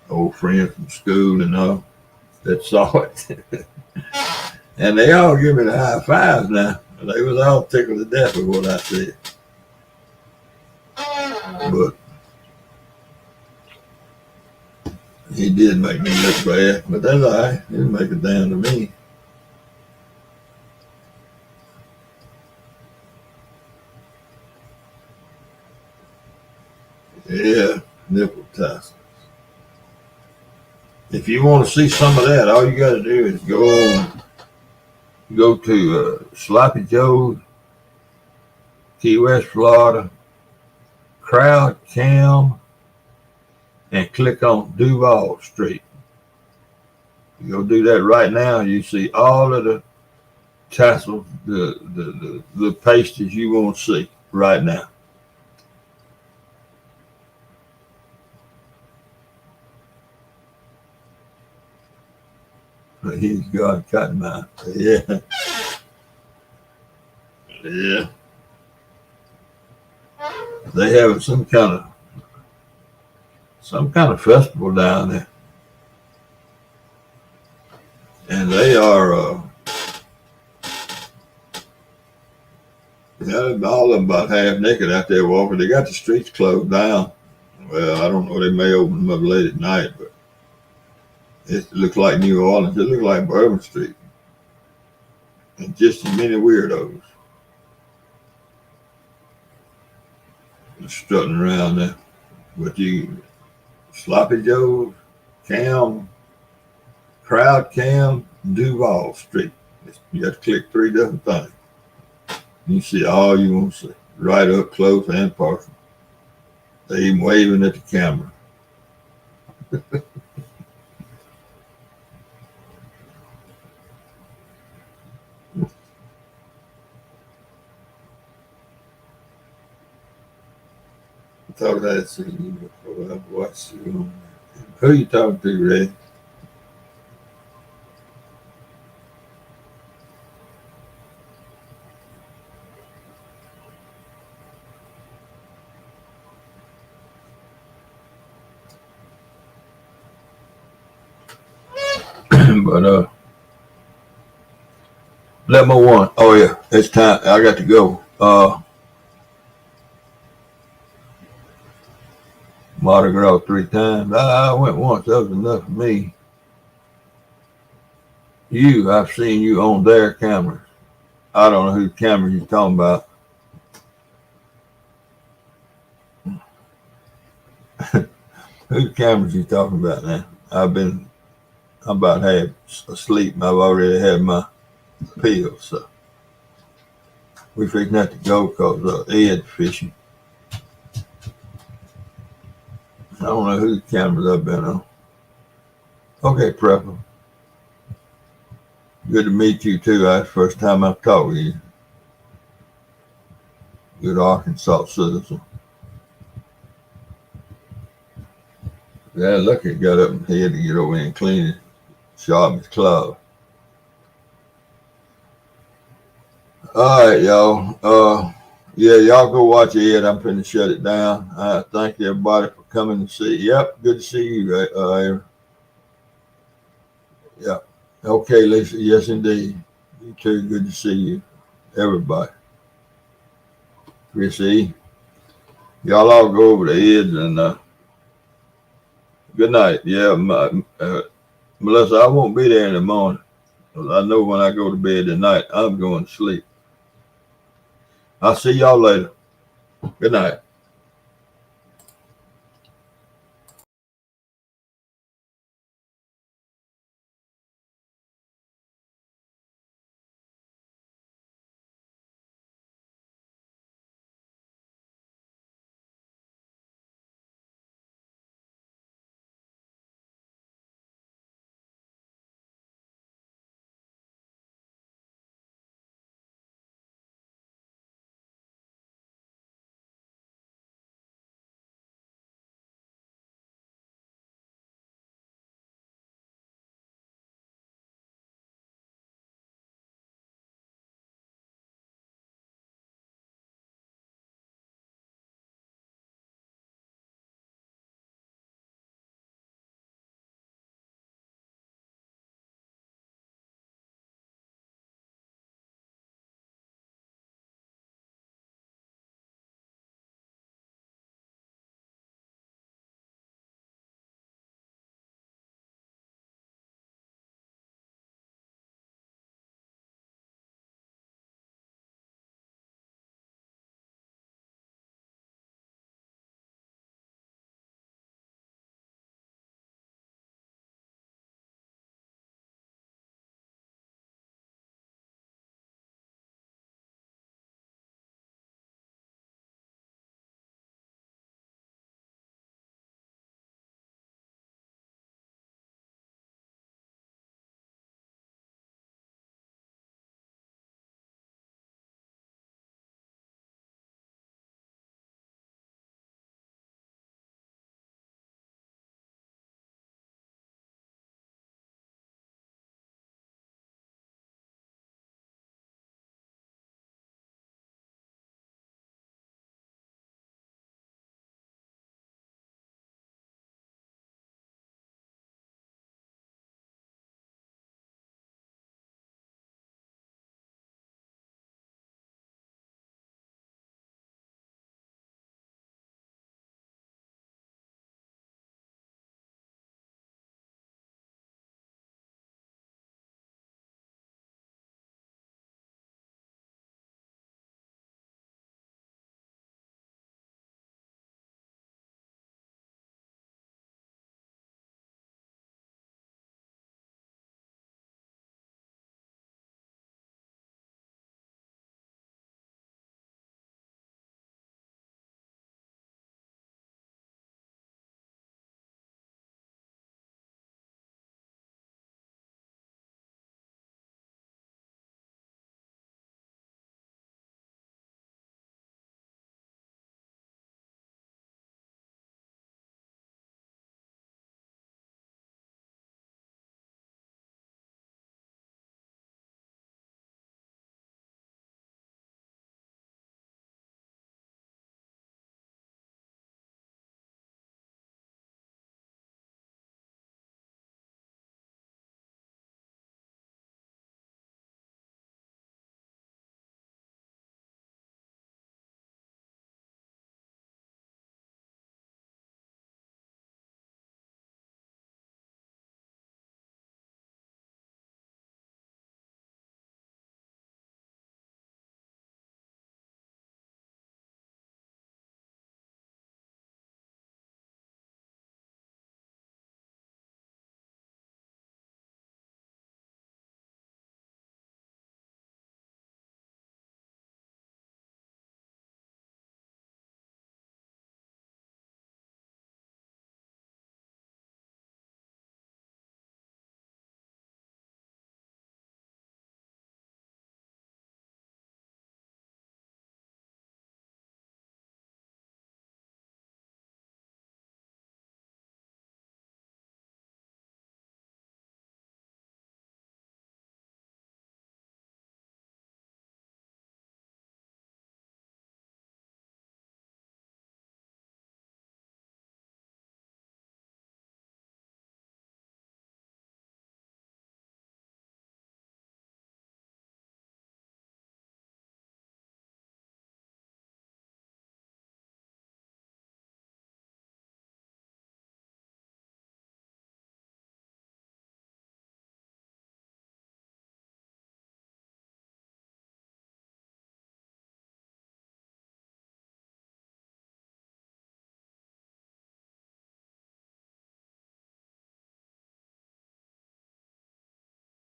Old friends from school and all that saw it. And they all give me the high fives now. They was all tickled to death with what I said. But he did make me look bad, but that's all right. He didn't make it down to me. Yeah, nipple tassels. If you want to see some of that, all you got to do is go to Sloppy Joe's, Key West, Florida, Crowd Cam, and click on Duval Street. You go do that right now. You see all of the tassels, the pasties you want to see right now. He's got cotton mouth. Yeah. Yeah. They have some kind of festival down there. And they are all of them about half naked out there walking. They got the streets closed down. Well, I don't know. They may open them up late at night, but it looks like New Orleans. It looks like Bourbon Street. And just as many weirdos strutting around there. But Sloppy Joe's, Cam, Crowd Cam, Duval Street. You have to click 3 different things. You see all you want to see, right up close and personal. They even waving at the camera. I thought I had seen you before. What's who you talking to, Ray? But level one. Oh yeah, it's time. I got to go. Mardi Gras 3 times. I went once. That was enough for me. I've seen you on their cameras. I don't know whose camera you're talking about. Whose cameras you talking about now? I'm about half asleep. I've already had my pills, so we figured not to go because Ed fishing. I don't know whose cameras I've been on. Okay, Prepper. Good to meet you too. That's the first time I've talked with you. Good Arkansas citizen. Yeah, look, it got up and he had to get over and clean it. Sharp his club. All right, y'all. Yeah, y'all go watch Ed. I'm finna shut it down. Thank everybody for coming to see. Yep, good to see you, Aaron. Yeah. Okay, Lisa. Yes, indeed. You too. Good to see you, everybody. Chrissy. Y'all all go over to Ed and good night. Yeah, Melissa, I won't be there in the morning. I know when I go to bed tonight, I'm going to sleep. I'll see y'all later. Good night.